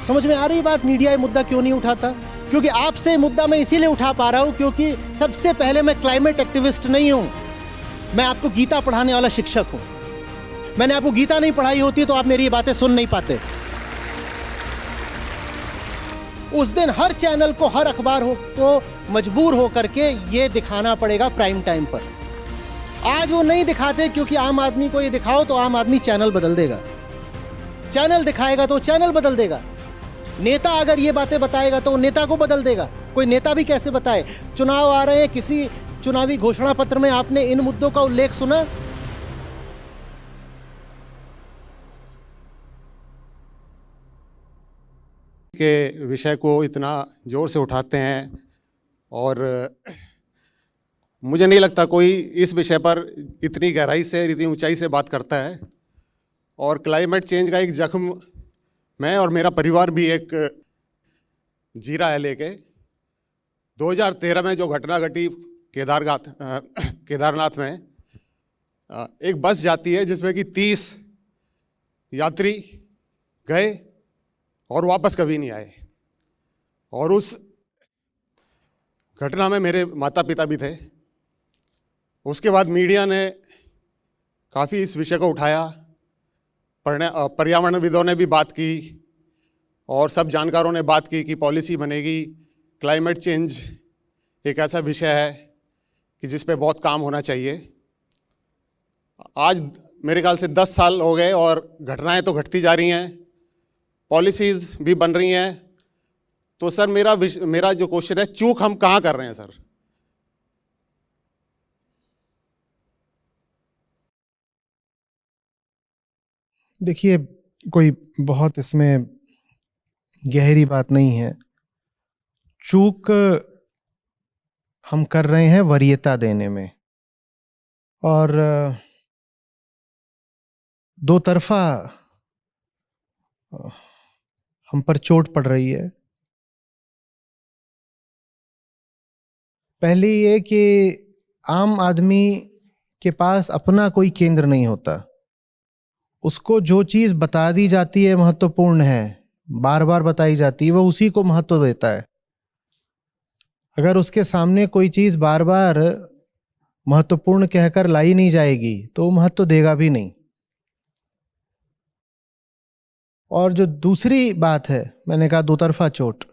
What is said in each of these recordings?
समझ में आ रही बात? मीडिया ये मुद्दा क्यों नहीं उठाता? क्योंकि आपसे ये मुद्दा मैं इसीलिए उठा पा रहा हूं क्योंकि सबसे पहले मैं क्लाइमेट एक्टिविस्ट नहीं हूं, मैं आपको गीता पढ़ाने वाला शिक्षक हूं। मैंने आपको गीता नहीं पढ़ाई होती तो आप मेरी ये बातें सुन नहीं पाते। उस दिन हर चैनल को, हर अखबार को मजबूर हो करके ये दिखाना पड़ेगा प्राइम टाइम पर। आज वो नहीं दिखाते क्योंकि आम आदमी को ये दिखाओ तो आम आदमी चैनल बदल देगा, चैनल दिखाएगा तो चैनल बदल देगा। नेता अगर ये बातें बताएगा तो नेता को बदल देगा। कोई नेता भी कैसे बताए? चुनाव आ रहे हैं, किसी चुनावी घोषणा पत्र में आपने इन मुद्दों का उल्लेख सुना? के विषय को इतना जोर से उठाते हैं और मुझे नहीं लगता कोई इस विषय पर इतनी गहराई से, इतनी ऊंचाई से बात करता है। और क्लाइमेट चेंज का एक जख्म मैं और मेरा परिवार भी एक जी रहा है लेके। 2013 में जो घटना घटी केदारनाथ में, एक बस जाती है जिसमें कि 30 यात्री गए और वापस कभी नहीं आए। और उस घटना में मेरे माता पिता भी थे। उसके बाद मीडिया ने काफ़ी इस विषय को उठाया, पर्यावरणविदों ने भी बात की और सब जानकारों ने बात की कि पॉलिसी बनेगी। क्लाइमेट चेंज एक ऐसा विषय है कि जिस पे बहुत काम होना चाहिए। आज मेरे ख्याल से 10 साल हो गए और घटनाएं तो घटती जा रही हैं, पॉलिसीज़ भी बन रही हैं। तो सर मेरा जो क्वेश्चन है, चूक हम कहाँ कर रहे हैं सर? देखिए, कोई बहुत इसमें गहरी बात नहीं है। चूक हम कर रहे हैं वरीयता देने में, और दो तरफा हम पर चोट पड़ रही है। पहली ये कि आम आदमी के पास अपना कोई केंद्र नहीं होता। उसको जो चीज़ बता दी जाती है महत्वपूर्ण है, बार बार बताई जाती है, वो उसी को महत्व देता है। अगर उसके सामने कोई चीज़ बार बार महत्वपूर्ण कहकर लाई नहीं जाएगी तो वो महत्व देगा भी नहीं। और जो दूसरी बात है, मैंने कहा दो तरफा चोट।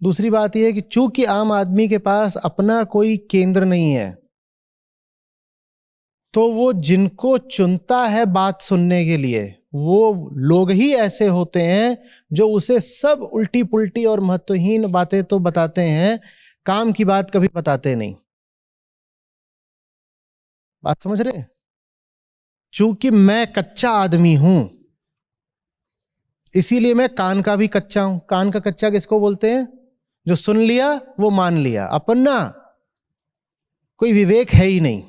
दूसरी बात यह है कि चूंकि आम आदमी के पास अपना कोई केंद्र नहीं है, तो वो जिनको चुनता है बात सुनने के लिए, वो लोग ही ऐसे होते हैं जो उसे सब उल्टी पुल्टी और महत्वहीन बातें तो बताते हैं, काम की बात कभी बताते नहीं। बात समझ रहे? चूंकि मैं कच्चा आदमी हूं, इसीलिए मैं कान का भी कच्चा हूं। कान का कच्चा किसको बोलते हैं? जो सुन लिया वो मान लिया, अपना कोई विवेक है ही नहीं,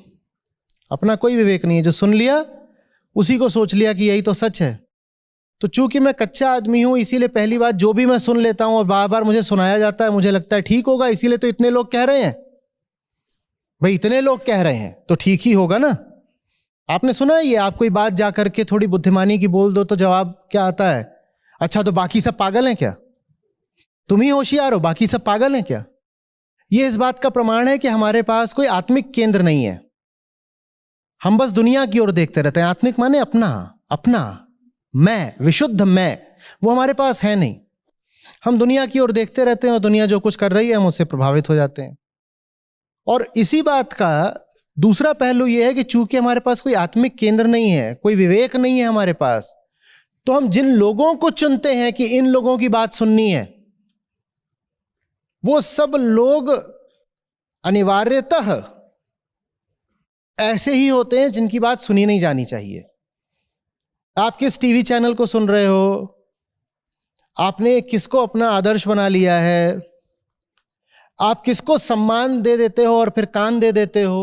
अपना कोई विवेक नहीं है। जो सुन लिया उसी को सोच लिया कि यही तो सच है। तो चूंकि मैं कच्चा आदमी हूं, इसीलिए पहली बात जो भी मैं सुन लेता हूं और बार बार मुझे सुनाया जाता है, मुझे लगता है ठीक होगा, इसीलिए तो इतने लोग कह रहे हैं। भाई इतने लोग कह रहे हैं तो ठीक ही होगा ना। आपने सुना है ये, आप कोई बात जा करके थोड़ी बुद्धिमानी की बोल दो तो जवाब क्या आता है? अच्छा, तो बाकी सब पागल हैं क्या? तुम ही होशियार हो, बाकी सब पागल हैं क्या? ये इस बात का प्रमाण है कि हमारे पास कोई आत्मिक केंद्र नहीं है। हम बस दुनिया की ओर देखते रहते हैं। आत्मिक माने अपना, अपना मैं, विशुद्ध मैं, वो हमारे पास है नहीं। हम दुनिया की ओर देखते रहते हैं और दुनिया जो कुछ कर रही है हम उससे प्रभावित हो जाते हैं। और इसी बात का दूसरा पहलू यह है कि चूंकि हमारे पास कोई आत्मिक केंद्र नहीं है, कोई विवेक नहीं है हमारे पास, तो हम जिन लोगों को चुनते हैं कि इन लोगों की बात सुननी है, वो सब लोग अनिवार्यतः ऐसे ही होते हैं जिनकी बात सुनी नहीं जानी चाहिए। आप किस टीवी चैनल को सुन रहे हो, आपने किसको अपना आदर्श बना लिया है, आप किसको सम्मान दे देते हो और फिर कान दे देते हो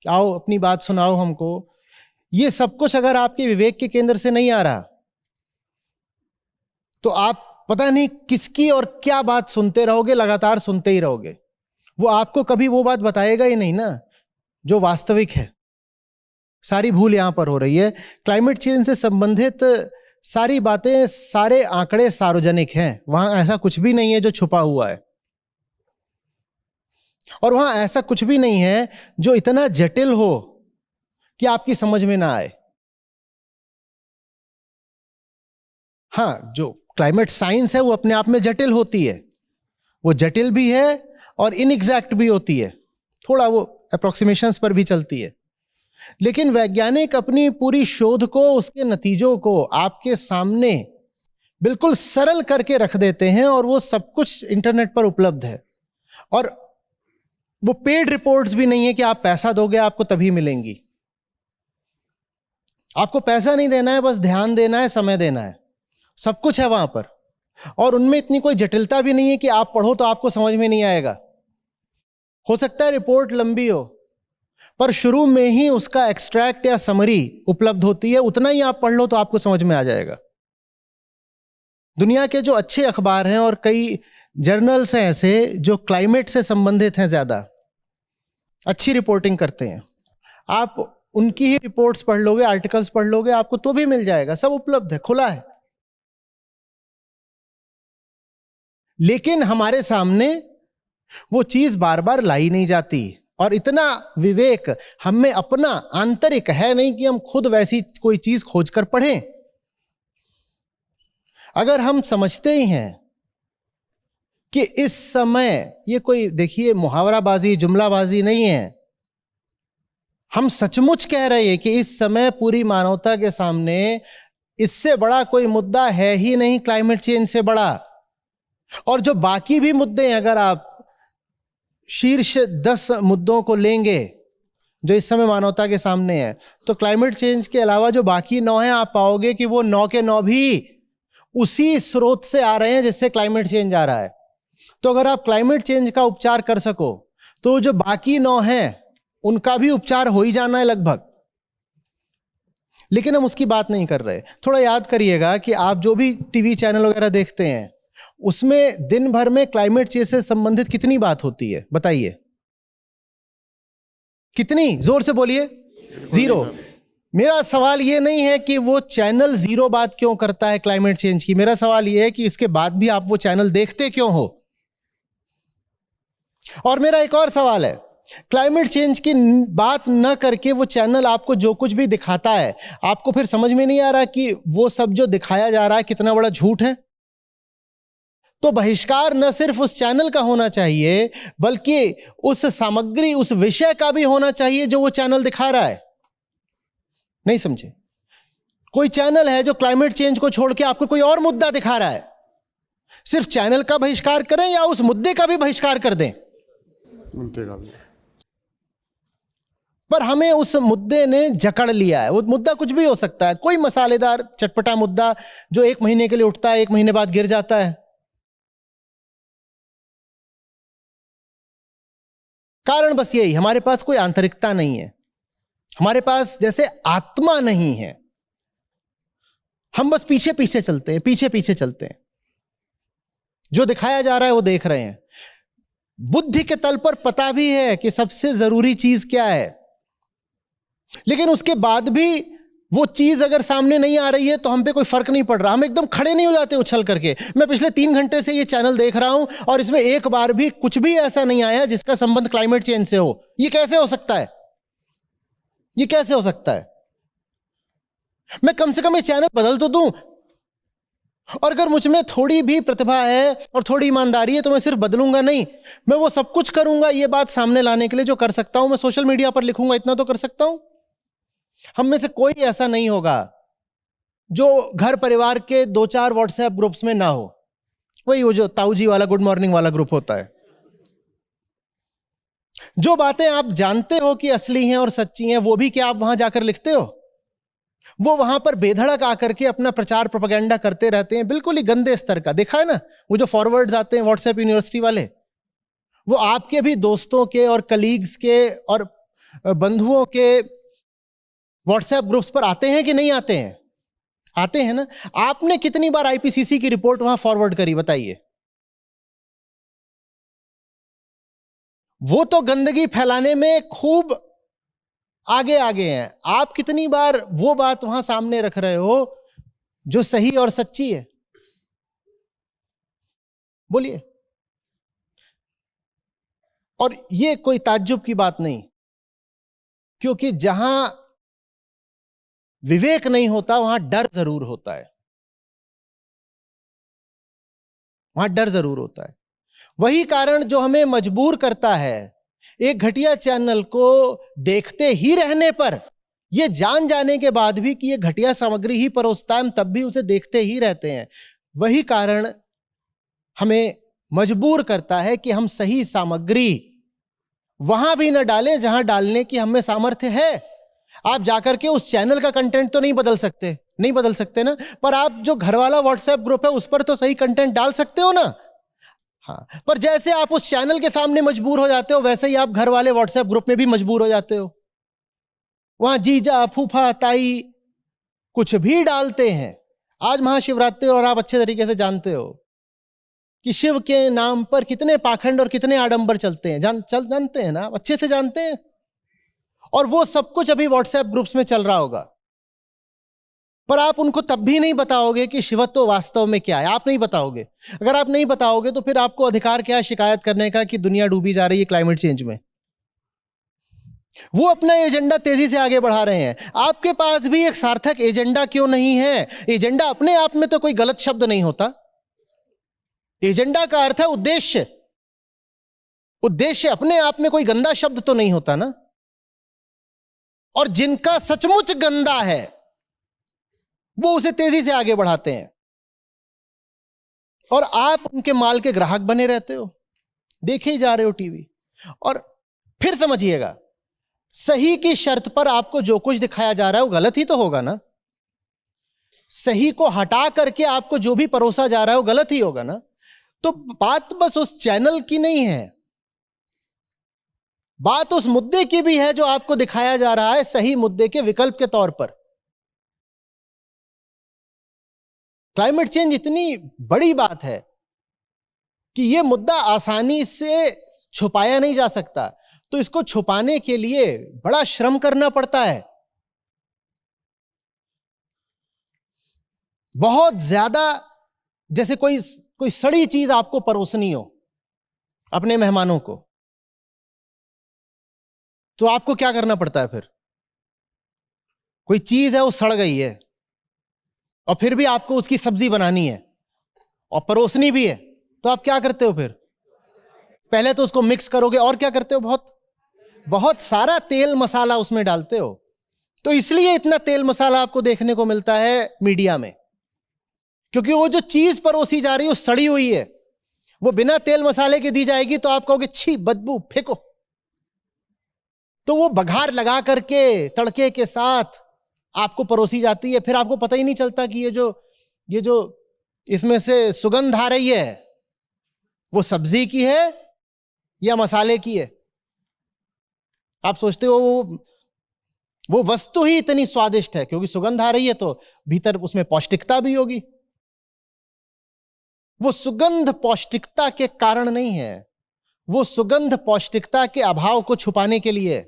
कि आओ अपनी बात सुनाओ हमको, ये सब कुछ अगर आपके विवेक के केंद्र से नहीं आ रहा तो आप पता नहीं किसकी और क्या बात सुनते रहोगे, लगातार सुनते ही रहोगे। वो आपको कभी वो बात बताएगा ही नहीं ना जो वास्तविक है। सारी भूल यहां पर हो रही है। क्लाइमेट चेंज से संबंधित सारी बातें, सारे आंकड़े सार्वजनिक हैं, वहां ऐसा कुछ भी नहीं है जो छुपा हुआ है, और वहां ऐसा कुछ भी नहीं है जो इतना जटिल हो कि आपकी समझ में ना आए। हाँ, जो क्लाइमेट साइंस है वो अपने आप में जटिल होती है, वो जटिल भी है और इनएग्जैक्ट भी होती है, थोड़ा वो अप्रोक्सीमेशंस पर भी चलती है, लेकिन वैज्ञानिक अपनी पूरी शोध को, उसके नतीजों को आपके सामने बिल्कुल सरल करके रख देते हैं, और वो सब कुछ इंटरनेट पर उपलब्ध है। और वो पेड रिपोर्ट्स भी नहीं है कि आप पैसा दोगे आपको तभी मिलेंगी। आपको पैसा नहीं देना है, बस ध्यान देना है, समय देना है, सब कुछ है वहां पर। और उनमें इतनी कोई जटिलता भी नहीं है कि आप पढ़ो तो आपको समझ में नहीं आएगा। हो सकता है रिपोर्ट लंबी हो, पर शुरू में ही उसका एक्सट्रैक्ट या समरी उपलब्ध होती है, उतना ही आप पढ़ लो तो आपको समझ में आ जाएगा। दुनिया के जो अच्छे अखबार हैं और कई जर्नल्स हैं ऐसे जो क्लाइमेट से संबंधित हैं, ज्यादा अच्छी रिपोर्टिंग करते हैं, आप उनकी ही रिपोर्ट्स पढ़ लोगे, आर्टिकल्स पढ़ लोगे, आपको तो भी मिल जाएगा, सब उपलब्ध है, खुला है। लेकिन हमारे सामने वो चीज बार बार लाई नहीं जाती, और इतना विवेक हम में अपना आंतरिक है नहीं कि हम खुद वैसी कोई चीज खोजकर पढ़ें। अगर हम समझते ही हैं कि इस समय ये कोई, देखिए, मुहावराबाजी, जुमलाबाजी नहीं है, हम सचमुच कह रहे हैं कि इस समय पूरी मानवता के सामने इससे बड़ा कोई मुद्दा है ही नहीं, क्लाइमेट चेंज से बड़ा। और जो बाकी भी मुद्दे हैं, अगर आप शीर्ष 10 मुद्दों को लेंगे जो इस समय मानवता के सामने है, तो क्लाइमेट चेंज के अलावा जो बाकी 9 हैं, आप पाओगे कि वो 9 के 9 भी उसी स्रोत से आ रहे हैं जिससे क्लाइमेट चेंज आ रहा है। तो अगर आप क्लाइमेट चेंज का उपचार कर सको तो जो बाकी 9 हैं उनका भी उपचार हो ही जाना है लगभग। लेकिन हम उसकी बात नहीं कर रहे। थोड़ा याद करिएगा कि आप जो भी टीवी चैनल वगैरह देखते हैं उसमें दिन भर में क्लाइमेट चेंज से संबंधित कितनी बात होती है, बताइए कितनी? जोर से बोलिए। 0। मेरा सवाल यह नहीं है कि वो चैनल 0 बात क्यों करता है क्लाइमेट चेंज की, मेरा सवाल यह है कि इसके बाद भी आप वो चैनल देखते क्यों हो। और मेरा एक और सवाल है, क्लाइमेट चेंज की बात न करके वो चैनल आपको जो कुछ भी दिखाता है, आपको फिर समझ में नहीं आ रहा कि वो सब जो दिखाया जा रहा है कितना बड़ा झूठ है? तो बहिष्कार न सिर्फ उस चैनल का होना चाहिए बल्कि उस सामग्री, उस विषय का भी होना चाहिए जो वो चैनल दिखा रहा है। नहीं समझे? कोई चैनल है जो क्लाइमेट चेंज को छोड़ के आपको कोई और मुद्दा दिखा रहा है, सिर्फ चैनल का बहिष्कार करें या उस मुद्दे का भी बहिष्कार कर दें? मुद्दे का भी। पर हमें उस मुद्दे ने जकड़ लिया है। वो मुद्दा कुछ भी हो सकता है, कोई मसालेदार चटपटा मुद्दा जो 1 महीने के लिए उठता है, 1 महीने बाद गिर जाता है। कारण बस यही, हमारे पास कोई आंतरिकता नहीं है, हमारे पास जैसे आत्मा नहीं है। हम बस पीछे पीछे चलते हैं, पीछे पीछे चलते हैं, जो दिखाया जा रहा है वो देख रहे हैं। बुद्धि के तल पर पता भी है कि सबसे जरूरी चीज क्या है, लेकिन उसके बाद भी वो चीज अगर सामने नहीं आ रही है तो हम पे कोई फर्क नहीं पड़ रहा, हम एकदम खड़े नहीं हो जाते उछल करके। मैं पिछले 3 घंटे से ये चैनल देख रहा हूं और इसमें एक बार भी कुछ भी ऐसा नहीं आया जिसका संबंध क्लाइमेट चेंज से हो। ये कैसे हो सकता है? ये कैसे हो सकता है? मैं कम से कम ये चैनल बदल तो दूं, और अगर मुझ में थोड़ी भी प्रतिभा है और थोड़ी ईमानदारी है तो मैं सिर्फ बदलूंगा नहीं, मैं वो सब कुछ करूंगा ये बात सामने लाने के लिए जो कर सकता हूं। मैं सोशल मीडिया पर लिखूंगा, इतना तो कर सकता हूं। हम में से कोई ऐसा नहीं होगा जो घर परिवार के 2-4 व्हाट्सएप ग्रुप्स में ना हो। वही वो जो ताऊजी वाला गुड मॉर्निंग वाला ग्रुप होता है। जो बातें आप जानते हो कि असली हैं और सच्ची हैं, वो भी क्या आप वहां जाकर लिखते हो? वो वहां पर बेधड़क आकर के अपना प्रचार प्रोपेगेंडा करते रहते हैं, बिल्कुल ही गंदे स्तर का। देखा है ना वो जो फॉरवर्ड्स आते हैं व्हाट्सएप यूनिवर्सिटी वाले, वो आपके भी दोस्तों के और कलीग्स के और बंधुओं के व्हाट्सएप ग्रुप्स पर आते हैं कि नहीं आते हैं? आते हैं ना। आपने कितनी बार आईपीसीसी की रिपोर्ट वहां फॉरवर्ड करी, बताइए? वो तो गंदगी फैलाने में खूब आगे आगे हैं। आप कितनी बार वो बात वहां सामने रख रहे हो जो सही और सच्ची है? बोलिए। और ये कोई ताज्जुब की बात नहीं, क्योंकि जहां विवेक नहीं होता वहां डर जरूर होता है, वहां डर जरूर होता है। वही कारण जो हमें मजबूर करता है एक घटिया चैनल को देखते ही रहने पर, यह जान जाने के बाद भी कि यह घटिया सामग्री ही परोसता है, हम तब भी उसे देखते ही रहते हैं। वही कारण हमें मजबूर करता है कि हम सही सामग्री वहां भी न डालें जहां डालने की हमें सामर्थ्य है। आप जाकर के उस चैनल का कंटेंट तो नहीं बदल सकते ना, पर आप जो घर वाला व्हाट्सएप ग्रुप है उस पर तो सही कंटेंट डाल सकते हो ना। हाँ, पर जैसे आप उस चैनल के सामने मजबूर हो जाते हो, वैसे ही आप घर वाले व्हाट्सएप ग्रुप में भी मजबूर हो जाते हो। वहां जीजा फूफा ताई कुछ भी डालते हैं। आज महाशिवरात्रि और आप अच्छे तरीके से जानते हो कि शिव के नाम पर कितने पाखंड और कितने आडंबर चलते हैं, जानते हैं ना, अच्छे से जानते हैं। और वो सब कुछ अभी व्हाट्सएप ग्रुप्स में चल रहा होगा, पर आप उनको तब भी नहीं बताओगे कि शिवत्व वास्तव में क्या है। आप नहीं बताओगे। अगर आप नहीं बताओगे तो फिर आपको अधिकार क्या है शिकायत करने का कि दुनिया डूबी जा रही है क्लाइमेट चेंज में। वो अपना एजेंडा तेजी से आगे बढ़ा रहे हैं। आपके पास भी एक सार्थक एजेंडा क्यों नहीं है? एजेंडा अपने आप में तो कोई गलत शब्द नहीं होता। एजेंडा का अर्थ है उद्देश्य। उद्देश्य अपने आप में कोई गंदा शब्द तो नहीं होता ना। और जिनका सचमुच गंदा है वो उसे तेजी से आगे बढ़ाते हैं, और आप उनके माल के ग्राहक बने रहते हो, देखे ही जा रहे हो टीवी। और फिर समझिएगा, सही की शर्त पर आपको जो कुछ दिखाया जा रहा है वो गलत ही तो होगा ना। सही को हटा करके आपको जो भी परोसा जा रहा है वो गलत ही होगा ना। तो बात बस उस चैनल की नहीं है, बात उस मुद्दे की भी है जो आपको दिखाया जा रहा है सही मुद्दे के विकल्प के तौर पर। क्लाइमेट चेंज इतनी बड़ी बात है कि यह मुद्दा आसानी से छुपाया नहीं जा सकता, तो इसको छुपाने के लिए बड़ा श्रम करना पड़ता है। बहुत ज्यादा, जैसे कोई सड़ी चीज आपको परोसनी हो अपने मेहमानों को, तो आपको क्या करना पड़ता है फिर? कोई चीज है वो सड़ गई है और फिर भी आपको उसकी सब्जी बनानी है और परोसनी भी है, तो आप क्या करते हो फिर? पहले तो उसको मिक्स करोगे और क्या करते हो, बहुत सारा तेल मसाला उसमें डालते हो। तो इसलिए इतना तेल मसाला आपको देखने को मिलता है मीडिया में, क्योंकि वो जो चीज परोसी जा रही है वो सड़ी हुई है। वो बिना तेल मसाले के दी जाएगी तो आप कहोगे छी बदबू फेंको। तो वो बघार लगा करके तड़के के साथ आपको परोसी जाती है, फिर आपको पता ही नहीं चलता कि ये जो इसमें से सुगंध आ रही है वो सब्जी की है या मसाले की है। आप सोचते हो वो वस्तु ही इतनी स्वादिष्ट है क्योंकि सुगंध आ रही है, तो भीतर उसमें पौष्टिकता भी होगी। वो सुगंध पौष्टिकता के कारण नहीं है, वो सुगंध पौष्टिकता के अभाव को छुपाने के लिए।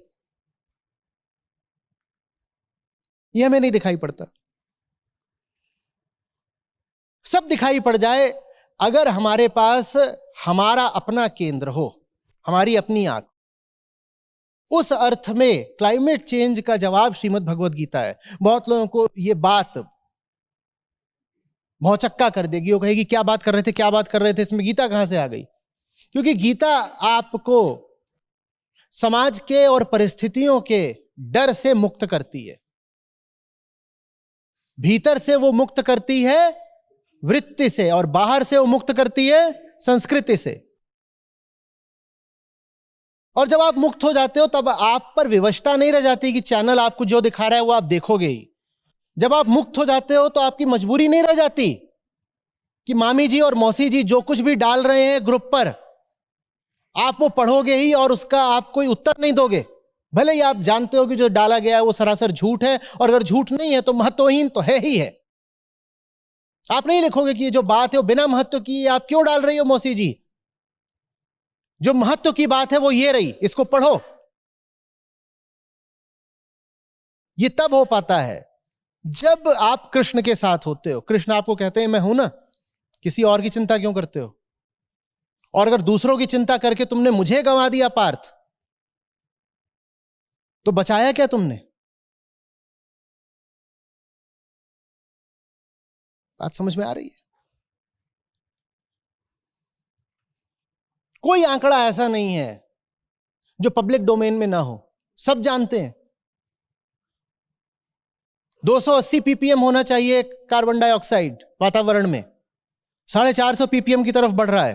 यह हमें नहीं दिखाई पड़ता। सब दिखाई पड़ जाए अगर हमारे पास हमारा अपना केंद्र हो, हमारी अपनी आंख। उस अर्थ में क्लाइमेट चेंज का जवाब श्रीमद् भगवद गीता है। बहुत लोगों को यह बात भौचक्का कर देगी, वो कहेगी क्या बात कर रहे थे, इसमें गीता कहां से आ गई? क्योंकि गीता आपको समाज के और परिस्थितियों के डर से मुक्त करती है। भीतर से वो मुक्त करती है वृत्ति से, और बाहर से वो मुक्त करती है संस्कृति से। और जब आप मुक्त हो जाते हो तब आप पर विवशता नहीं रह जाती कि चैनल आपको जो दिखा रहा है वो आप देखोगे ही। जब आप मुक्त हो जाते हो तो आपकी मजबूरी नहीं रह जाती कि मामी जी और मौसी जी जो कुछ भी डाल रहे हैं ग्रुप पर आप वो पढ़ोगे ही और उसका आप कोई उत्तर नहीं दोगे, भले ही आप जानते हो कि जो डाला गया है वो सरासर झूठ है, और अगर झूठ नहीं है तो महत्वहीन तो है ही है। आप नहीं लिखोगे कि ये जो बात है वो बिना महत्व की है, आप क्यों डाल रही हो मौसी जी, जो महत्व की बात है वो ये रही, इसको पढ़ो। ये तब हो पाता है जब आप कृष्ण के साथ होते हो, कृष्ण आपको कहते हैं मैं हूं ना, किसी और की चिंता क्यों करते हो? और अगर दूसरों की चिंता करके तुमने मुझे गंवा दिया पार्थ, तो बचाया क्या तुमने? बात समझ में आ रही है? कोई आंकड़ा ऐसा नहीं है जो पब्लिक डोमेन में ना हो, सब जानते हैं। 280 पीपीएम होना चाहिए कार्बन डाइऑक्साइड वातावरण में, 450 पीपीएम की तरफ बढ़ रहा है।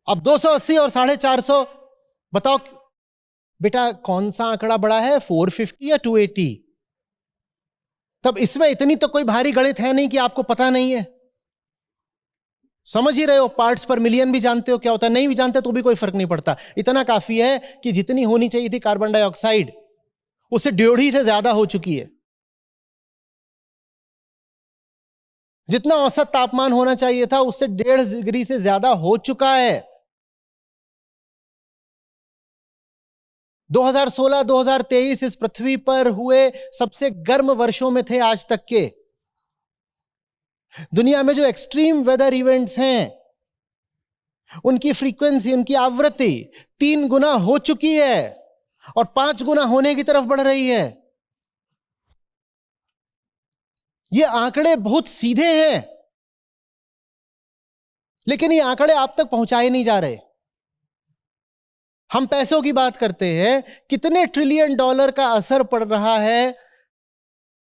अब 280 और 450, बताओ बेटा कौन सा आंकड़ा बड़ा है, 450 या 280? तब इसमें इतनी तो कोई भारी गणित है नहीं कि आपको पता नहीं है। समझ ही रहे हो, पार्ट्स पर मिलियन भी जानते हो क्या होता है, नहीं भी जानते तो भी कोई फर्क नहीं पड़ता। इतना काफी है कि जितनी होनी चाहिए थी कार्बन डाइऑक्साइड, उससे 1.5 से ज्यादा हो चुकी है। जितना औसत तापमान होना चाहिए था उससे 1.5 डिग्री से ज्यादा हो चुका है। 2016-2023 इस पृथ्वी पर हुए सबसे गर्म वर्षों में थे आज तक के। दुनिया में जो एक्सट्रीम वेदर इवेंट्स हैं, उनकी फ्रीक्वेंसी, उनकी आवृत्ति 3 गुना हो चुकी है और 5 गुना होने की तरफ बढ़ रही है। ये आंकड़े बहुत सीधे हैं, लेकिन ये आंकड़े आप तक पहुंचाए नहीं जा रहे। हम पैसों की बात करते हैं, कितने ट्रिलियन डॉलर का असर पड़ रहा है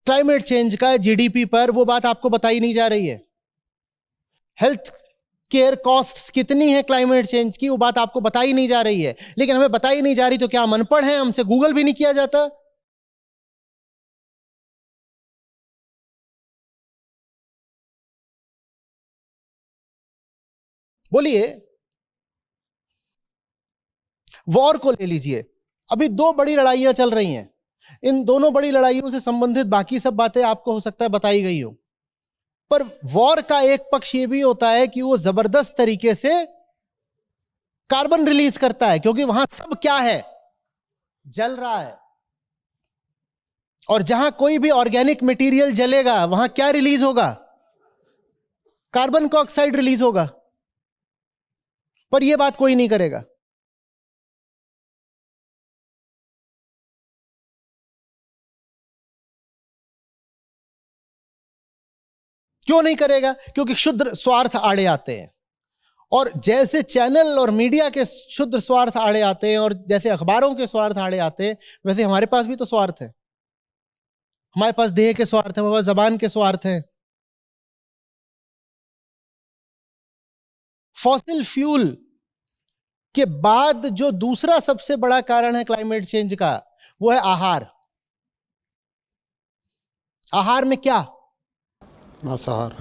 क्लाइमेट चेंज का जीडीपी पर, वो बात आपको बताई नहीं जा रही है। हेल्थ केयर कॉस्ट्स कितनी है क्लाइमेट चेंज की, वो बात आपको बताई नहीं जा रही है। लेकिन हमें बताई नहीं जा रही तो क्या हम अनपढ़ हैं? हमसे गूगल भी नहीं किया जाता? बोलिए। वॉर को ले लीजिए, अभी 2 बड़ी लड़ाइयां चल रही हैं। इन दोनों बड़ी लड़ाइयों से संबंधित बाकी सब बातें आपको हो सकता है बताई गई हो, पर वॉर का एक पक्ष यह भी होता है कि वो जबरदस्त तरीके से कार्बन रिलीज करता है, क्योंकि वहां सब क्या है, जल रहा है। और जहां कोई भी ऑर्गेनिक मटेरियल जलेगा वहां क्या रिलीज होगा? कार्बन डाइऑक्साइड रिलीज होगा। पर यह बात कोई नहीं करेगा। क्यों नहीं करेगा? क्योंकि क्षुद्र स्वार्थ आड़े आते हैं। और जैसे चैनल और मीडिया के क्षुद्र स्वार्थ आड़े आते हैं और जैसे अखबारों के स्वार्थ आड़े आते हैं, वैसे हमारे पास भी तो स्वार्थ है। हमारे पास देह के स्वार्थ है, हमारे पास जबान के स्वार्थ है। फॉसिल फ्यूल के बाद जो दूसरा सबसे बड़ा कारण है क्लाइमेट चेंज का, वो है आहार। आहार में क्या? मांसाहार।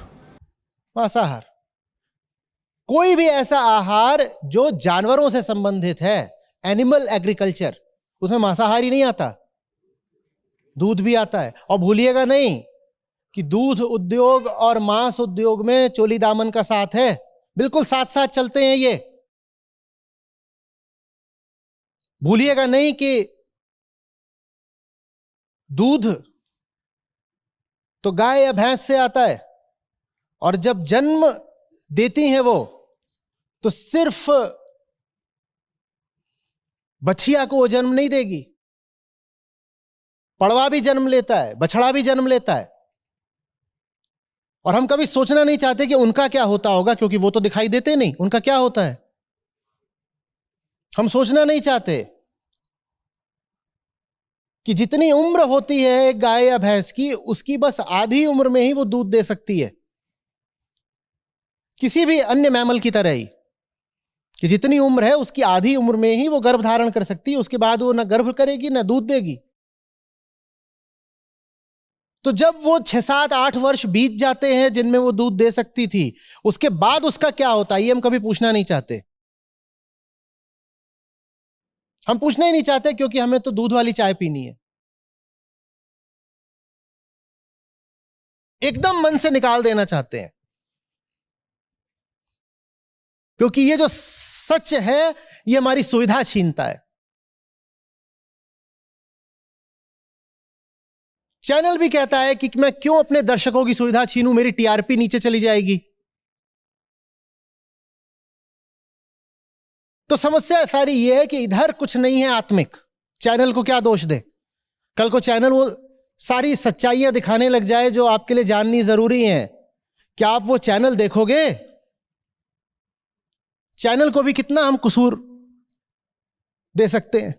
मांसाहार। कोई भी ऐसा आहार जो जानवरों से संबंधित है, एनिमल एग्रीकल्चर, उसमें मांसाहारी नहीं आता, दूध भी आता है। और भूलिएगा नहीं कि दूध उद्योग और मांस उद्योग में चोली दामन का साथ है, बिल्कुल साथ साथ चलते हैं ये। भूलिएगा नहीं कि दूध तो गाय या भैंस से आता है, और जब जन्म देती हैं वो, तो सिर्फ बछिया को वो जन्म नहीं देगी, पड़वा भी जन्म लेता है, बछड़ा भी जन्म लेता है। और हम कभी सोचना नहीं चाहते कि उनका क्या होता होगा, क्योंकि वो तो दिखाई देते नहीं, उनका क्या होता है हम सोचना नहीं चाहते। कि जितनी उम्र होती है एक गाय या भैंस की, उसकी बस आधी उम्र में ही वो दूध दे सकती है, किसी भी अन्य मैमल की तरह ही, कि जितनी उम्र है उसकी आधी उम्र में ही वो गर्भ धारण कर सकती है, उसके बाद वो ना गर्भ करेगी ना दूध देगी। तो जब वो 6, 7, 8 वर्ष बीत जाते हैं जिनमें वो दूध दे सकती थी, उसके बाद उसका क्या होता है ये हम कभी पूछना नहीं चाहते। हम पूछना ही नहीं चाहते, क्योंकि हमें तो दूध वाली चाय पीनी है। एकदम मन से निकाल देना चाहते हैं, क्योंकि ये जो सच है ये हमारी सुविधा छीनता है। चैनल भी कहता है कि मैं क्यों अपने दर्शकों की सुविधा छीनूं, मेरी टीआरपी नीचे चली जाएगी। तो समस्या सारी यह है कि इधर कुछ नहीं है आत्मिक। चैनल को क्या दोष दे? कल को चैनल वो सारी सच्चाइयां दिखाने लग जाए जो आपके लिए जाननी जरूरी है। क्या आप वो चैनल देखोगे? चैनल को भी कितना हम कसूर दे सकते हैं।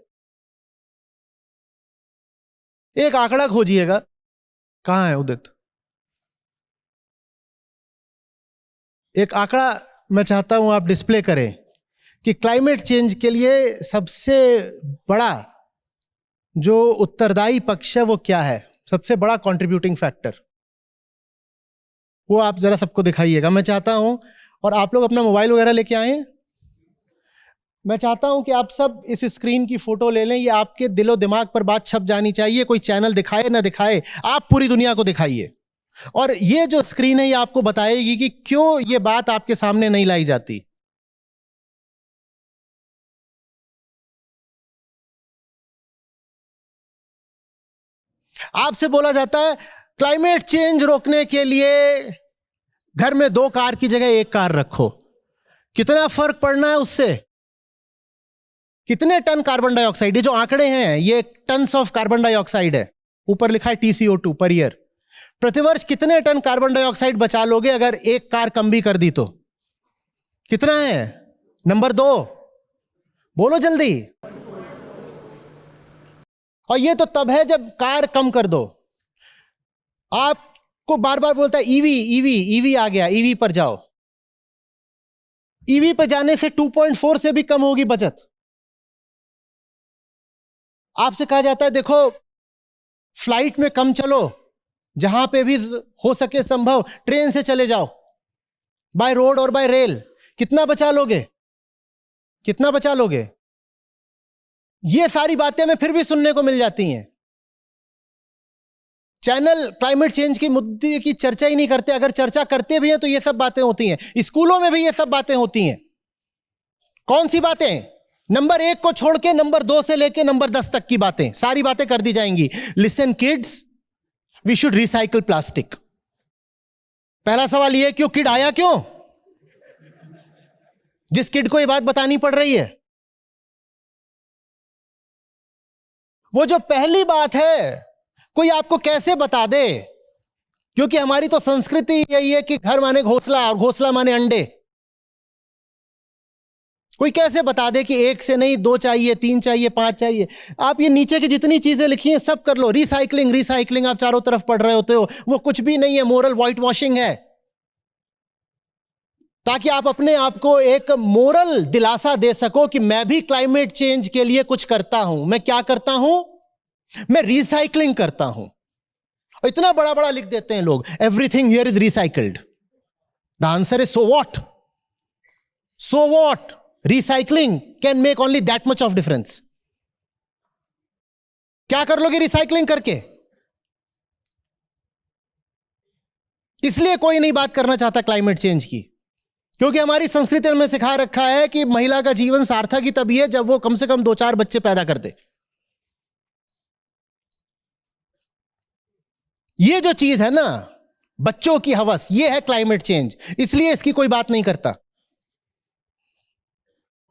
एक आंकड़ा खोजिएगा। कहां है उदित? एक आंकड़ा मैं चाहता हूं आप डिस्प्ले करें कि क्लाइमेट चेंज के लिए सबसे बड़ा जो उत्तरदायी पक्ष है वो क्या है, सबसे बड़ा कंट्रीब्यूटिंग फैक्टर। वो आप जरा सबको दिखाइएगा। मैं चाहता हूं, और आप लोग अपना मोबाइल वगैरह लेके आए। मैं चाहता हूं कि आप सब इस स्क्रीन की फोटो ले लें। ये आपके दिलो दिमाग पर बात छप जानी चाहिए। कोई चैनल दिखाए ना दिखाए, आप पूरी दुनिया को दिखाइए। और ये जो स्क्रीन है ये आपको बताएगी कि क्यों ये बात आपके सामने नहीं लाई जाती। आपसे बोला जाता है क्लाइमेट चेंज रोकने के लिए घर में 2 कार की जगह 1 कार रखो। कितना फर्क पड़ना है उससे? कितने टन कार्बन डाइऑक्साइड? ये जो आंकड़े हैं ये टन्स ऑफ कार्बन डाइऑक्साइड है। ऊपर लिखा है TCO2 पर ईयर। प्रतिवर्ष कितने टन कार्बन डाइऑक्साइड बचा लोगे अगर 1 कार कम भी कर दी तो? कितना है? नंबर 2 बोलो जल्दी। और ये तो तब है जब कार कम कर दो। आपको बार बार बोलता है ईवी आ गया, ईवी पर जाओ। ईवी पर जाने से 2.4 से भी कम होगी बचत। आपसे कहा जाता है देखो फ्लाइट में कम चलो, जहां पे भी हो सके संभव ट्रेन से चले जाओ, बाय रोड और बाय रेल। कितना बचा लोगे? कितना बचा लोगे? ये सारी बातें हमें फिर भी सुनने को मिल जाती हैं। चैनल क्लाइमेट चेंज की मुद्दे की चर्चा ही नहीं करते। अगर चर्चा करते भी हैं तो ये सब बातें होती हैं। स्कूलों में भी ये सब बातें होती हैं। कौन सी बातें? नंबर 1 को छोड़ के नंबर 2 से लेके नंबर 10 तक की बातें, सारी बातें कर दी जाएंगी। Listen kids, we should recycle plastic. पहला सवाल ये, क्यों किड आया? क्यों? जिस किड को ये बात बतानी पड़ रही है, वो जो पहली बात है कोई आपको कैसे बता दे? क्योंकि हमारी तो संस्कृति यही है कि घर माने घोंसला और घोंसला माने अंडे। कोई कैसे बता दे कि 1 से नहीं 2 चाहिए, 3 चाहिए, 5 चाहिए? आप ये नीचे की जितनी चीजें लिखी हैं सब कर लो। रिसाइकलिंग आप चारों तरफ पढ़ रहे होते हो, वो कुछ भी नहीं है, मोरल व्हाइट वॉशिंग है। ताकि आप अपने आप को एक मोरल दिलासा दे सको कि मैं भी क्लाइमेट चेंज के लिए कुछ करता हूं। मैं क्या करता हूं? मैं रिसाइकलिंग करता हूं। और इतना बड़ा बड़ा लिख देते हैं लोग, everything here is recycled. The answer is so what? So what? Recycling can make only that much of difference. क्या कर लोगे रिसाइकलिंग करके? इसलिए कोई नहीं बात करना चाहता क्लाइमेट चेंज की, क्योंकि हमारी संस्कृति में सिखा रखा है कि महिला का जीवन सार्थक ही तभी है जब वो कम से कम 2-4 बच्चे पैदा कर दे। ये जो चीज है ना, बच्चों की हवस, ये है क्लाइमेट चेंज। इसलिए इसकी कोई बात नहीं करता।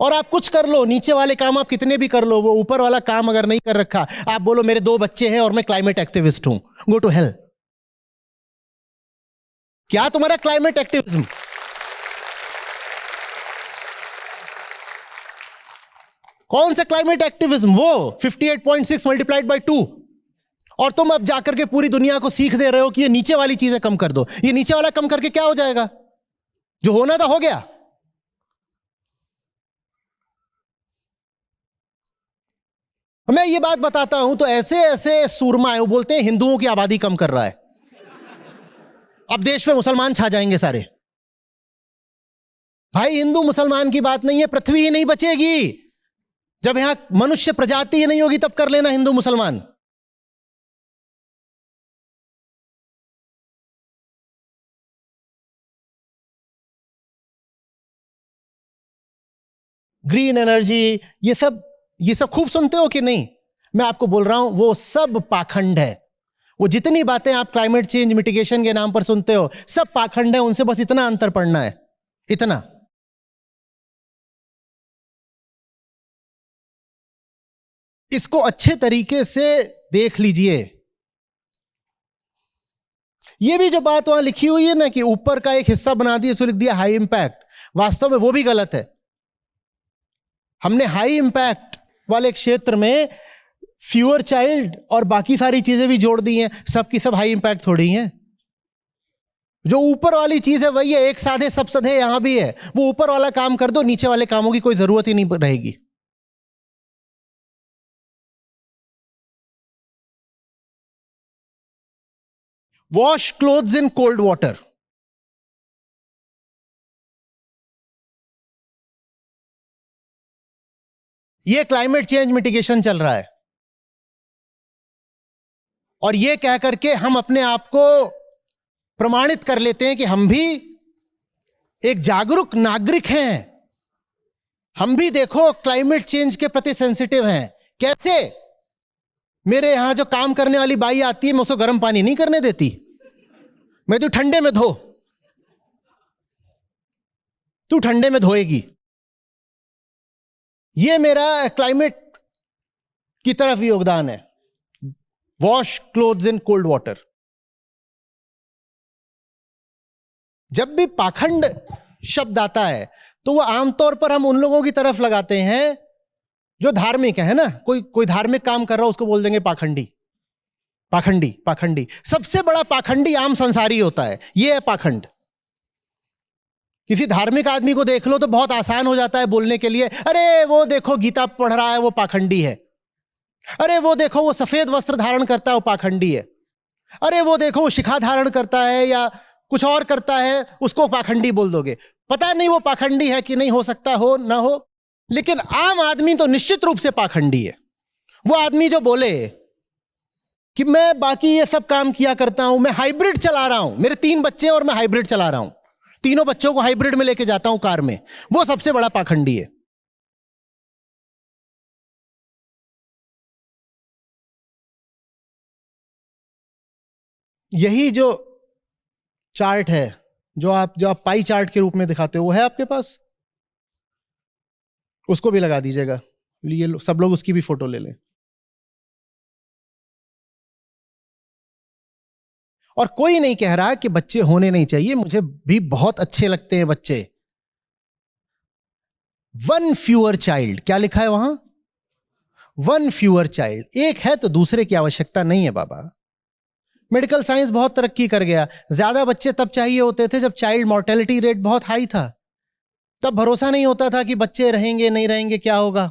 और आप कुछ कर लो, नीचे वाले काम आप कितने भी कर लो, वो ऊपर वाला काम अगर नहीं कर रखा, आप बोलो मेरे 2 बच्चे हैं और मैं क्लाइमेट एक्टिविस्ट हूं, गो टू हेल। क्या तुम्हारा क्लाइमेट एक्टिविज्म? कौन सा क्लाइमेट एक्टिविज्म? वो 58.6 मल्टीप्लाइड बाय 2। और तुम अब जाकर के पूरी दुनिया को सीख दे रहे हो कि ये नीचे वाली चीजें कम कर दो। ये नीचे वाला कम करके क्या हो जाएगा? जो होना था हो गया। मैं ये बात बताता हूं तो ऐसे ऐसे सूरमा है, वो बोलते हैं हिंदुओं की आबादी कम कर रहा है, अब देश में मुसलमान छा जाएंगे सारे। भाई हिंदू मुसलमान की बात नहीं है, पृथ्वी ही नहीं बचेगी। जब यहां मनुष्य प्रजाति ही नहीं होगी तब कर लेना हिंदू मुसलमान। ग्रीन एनर्जी, ये सब खूब सुनते हो कि नहीं? मैं आपको बोल रहा हूं वो सब पाखंड है, वो जितनी बातें आप क्लाइमेट चेंज मिटिगेशन के नाम पर सुनते हो सब पाखंड है, उनसे बस इतना अंतर पड़ना है, इतना। इसको अच्छे तरीके से देख लीजिए। ये भी जो बात वहां लिखी हुई है ना कि ऊपर का एक हिस्सा बना दिया, इसको लिख दिया हाई इंपैक्ट, वास्तव में वो भी गलत है। हमने हाई इंपैक्ट वाले क्षेत्र में फ्यूअर चाइल्ड और बाकी सारी चीजें भी जोड़ दी हैं, सब की सब हाई इंपैक्ट थोड़ी हैं। जो ऊपर वाली चीज है वही है, एक साधे सब सधे यहां भी है। वो ऊपर वाला काम कर दो, नीचे वाले कामों की कोई जरूरत ही नहीं रहेगी। Wash clothes in cold water. यह क्लाइमेट चेंज मिटिगेशन चल रहा है, और यह कह करके हम अपने आप को प्रमाणित कर लेते हैं कि हम भी एक जागरूक नागरिक हैं। हम भी देखो क्लाइमेट चेंज के प्रति सेंसिटिव हैं। कैसे? मेरे यहां जो काम करने वाली बाई आती है, मैं उसको गर्म पानी नहीं करने देती, मैं तो ठंडे में धो, तू ठंडे में धोएगी। ये मेरा क्लाइमेट की तरफ योगदान है। Wash clothes in cold water. जब भी पाखंड शब्द आता है तो वो आमतौर पर हम उन लोगों की तरफ लगाते हैं जो धार्मिक है ना। कोई धार्मिक काम कर रहा हो उसको बोल देंगे पाखंडी, पाखंडी, पाखंडी। सबसे बड़ा पाखंडी आम संसारी होता है, ये है पाखंड। किसी धार्मिक आदमी को देख लो तो बहुत आसान हो जाता है बोलने के लिए, अरे वो देखो गीता पढ़ रहा है वो पाखंडी है, अरे वो देखो वो सफेद वस्त्र धारण करता है वो पाखंडी है, अरे वो देखो वो शिखा धारण करता है या कुछ और करता है उसको पाखंडी बोल दोगे। पता नहीं वो पाखंडी है कि नहीं, हो सकता हो ना हो, लेकिन आम आदमी तो निश्चित रूप से पाखंडी है। वो आदमी जो बोले कि मैं बाकी ये सब काम किया करता हूं, मैं हाइब्रिड चला रहा हूं, मेरे 3 बच्चे और मैं हाइब्रिड चला रहा हूं, तीनों बच्चों को हाइब्रिड में लेके जाता हूं कार में, वो सबसे बड़ा पाखंडी है। यही जो चार्ट है जो आप पाई चार्ट के रूप में दिखाते हो, वो है आपके पास? उसको भी लगा दीजिएगा, ये सब लोग उसकी भी फोटो ले लें। और कोई नहीं कह रहा कि बच्चे होने नहीं चाहिए, मुझे भी बहुत अच्छे लगते हैं बच्चे। 1 fewer चाइल्ड, क्या लिखा है वहां? 1 fewer चाइल्ड, एक है तो दूसरे की आवश्यकता नहीं है बाबा। मेडिकल साइंस बहुत तरक्की कर गया। ज्यादा बच्चे तब चाहिए होते थे जब चाइल्ड मॉर्टेलिटी रेट बहुत हाई था, तब भरोसा नहीं होता था कि बच्चे रहेंगे नहीं रहेंगे क्या होगा।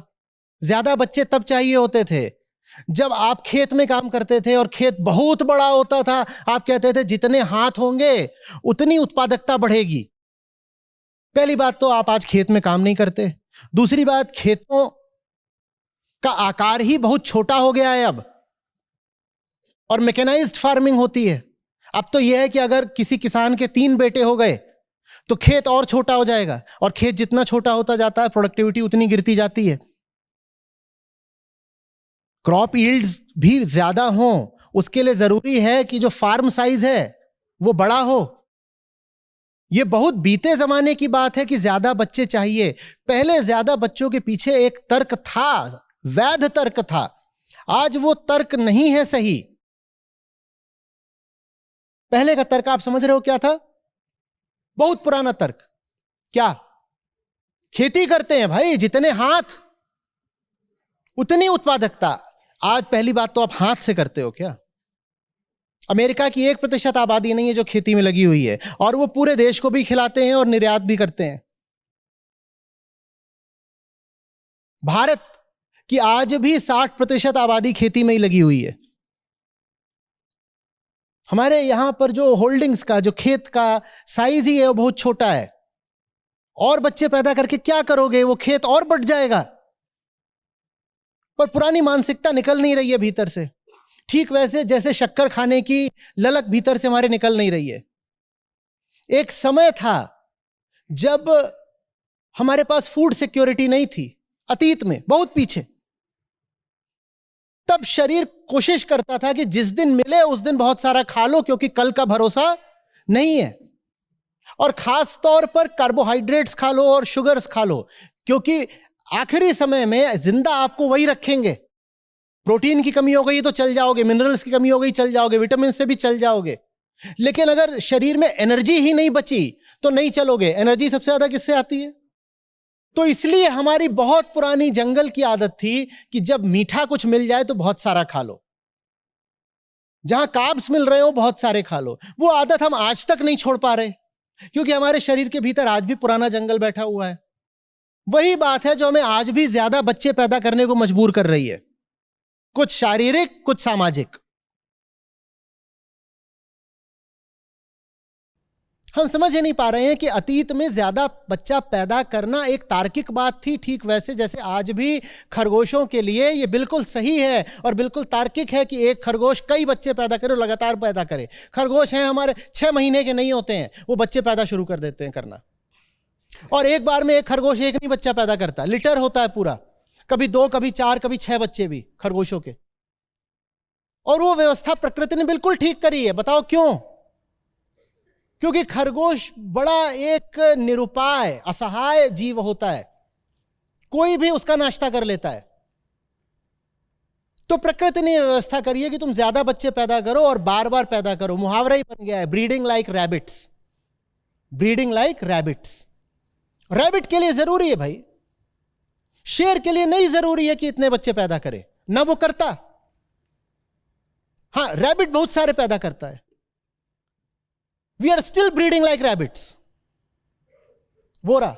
ज्यादा बच्चे तब चाहिए होते थे जब आप खेत में काम करते थे और खेत बहुत बड़ा होता था, आप कहते थे जितने हाथ होंगे उतनी उत्पादकता बढ़ेगी। पहली बात तो आप आज खेत में काम नहीं करते, दूसरी बात खेतों का आकार ही बहुत छोटा हो गया है अब, और मैकेनाइज्ड फार्मिंग होती है। अब तो यह है कि अगर किसी किसान के 3 बेटे हो गए तो खेत और छोटा हो जाएगा, और खेत जितना छोटा होता जाता है प्रोडक्टिविटी उतनी गिरती जाती है। क्रॉप यील्ड्स भी ज्यादा हो, उसके लिए जरूरी है कि जो फार्म साइज है वो बड़ा हो। यह बहुत बीते जमाने की बात है कि ज्यादा बच्चे चाहिए। पहले ज्यादा बच्चों के पीछे एक तर्क था, वैध तर्क था। आज वो तर्क नहीं है सही। पहले का तर्क आप समझ रहे हो क्या था? बहुत पुराना तर्क। क्या? खेती करते हैं भाई, जितने हाथ उतनी उत्पादकता। आज पहली बात तो आप हाथ से करते हो क्या? अमेरिका की 1% आबादी नहीं है जो खेती में लगी हुई है, और वो पूरे देश को भी खिलाते हैं और निर्यात भी करते हैं। भारत की आज भी 60% आबादी खेती में ही लगी हुई है। हमारे यहां पर जो होल्डिंग्स का, जो खेत का साइज ही है वो बहुत छोटा है, और बच्चे पैदा करके क्या करोगे? वो खेत और बढ़ जाएगा। पर पुरानी मानसिकता निकल नहीं रही है भीतर से, ठीक वैसे जैसे शक्कर खाने की ललक भीतर से हमारे निकल नहीं रही है। एक समय था जब हमारे पास फूड सिक्योरिटी नहीं थी, अतीत में बहुत पीछे, तब शरीर कोशिश करता था कि जिस दिन मिले उस दिन बहुत सारा खा लो, क्योंकि कल का भरोसा नहीं है। और खास तौर पर कार्बोहाइड्रेट्स खा लो और शुगर्स खा लो, क्योंकि आखिरी समय में जिंदा आपको वही रखेंगे। प्रोटीन की कमी हो गई तो चल जाओगे, मिनरल्स की कमी हो गई चल जाओगे, विटामिन से भी चल जाओगे, लेकिन अगर शरीर में एनर्जी ही नहीं बची तो नहीं चलोगे। एनर्जी सबसे ज्यादा किससे आती है? तो इसलिए हमारी बहुत पुरानी जंगल की आदत थी कि जब मीठा कुछ मिल जाए तो बहुत सारा खा लो, जहां कार्ब्स मिल रहे हो बहुत सारे खा लो। वो आदत हम आज तक नहीं छोड़ पा रहे, क्योंकि हमारे शरीर के भीतर आज भी पुराना जंगल बैठा हुआ है। वही बात है जो हमें आज भी ज्यादा बच्चे पैदा करने को मजबूर कर रही है, कुछ शारीरिक कुछ सामाजिक। हम समझ ही नहीं पा रहे हैं कि अतीत में ज्यादा बच्चा पैदा करना एक तार्किक बात थी, ठीक वैसे जैसे आज भी खरगोशों के लिए यह बिल्कुल सही है और बिल्कुल तार्किक है कि एक खरगोश कई बच्चे पैदा करे, लगातार पैदा करे। खरगोश हैं हमारे 6 महीने के नहीं होते हैं, वो बच्चे पैदा शुरू कर देते हैं करना, और एक बार में एक खरगोश एक नहीं बच्चा पैदा करता, लिटर होता है पूरा, कभी 2 कभी 4 कभी 6 बच्चे भी खरगोशों के। और वो व्यवस्था प्रकृति ने बिल्कुल ठीक करी है। बताओ क्यों? क्योंकि खरगोश बड़ा एक निरुपाय असहाय जीव होता है, कोई भी उसका नाश्ता कर लेता है। तो प्रकृति ने व्यवस्था करी है कि तुम ज्यादा बच्चे पैदा करो और बार बार पैदा करो। मुहावरा ही बन गया है, breeding like rabbits, breeding like rabbits. Rabbit के लिए जरूरी है भाई, शेर के लिए नहीं जरूरी है कि इतने बच्चे पैदा करे, ना वो करता। हां, रैबिट बहुत सारे पैदा करता है। We are still breeding like rabbits. वो रहा,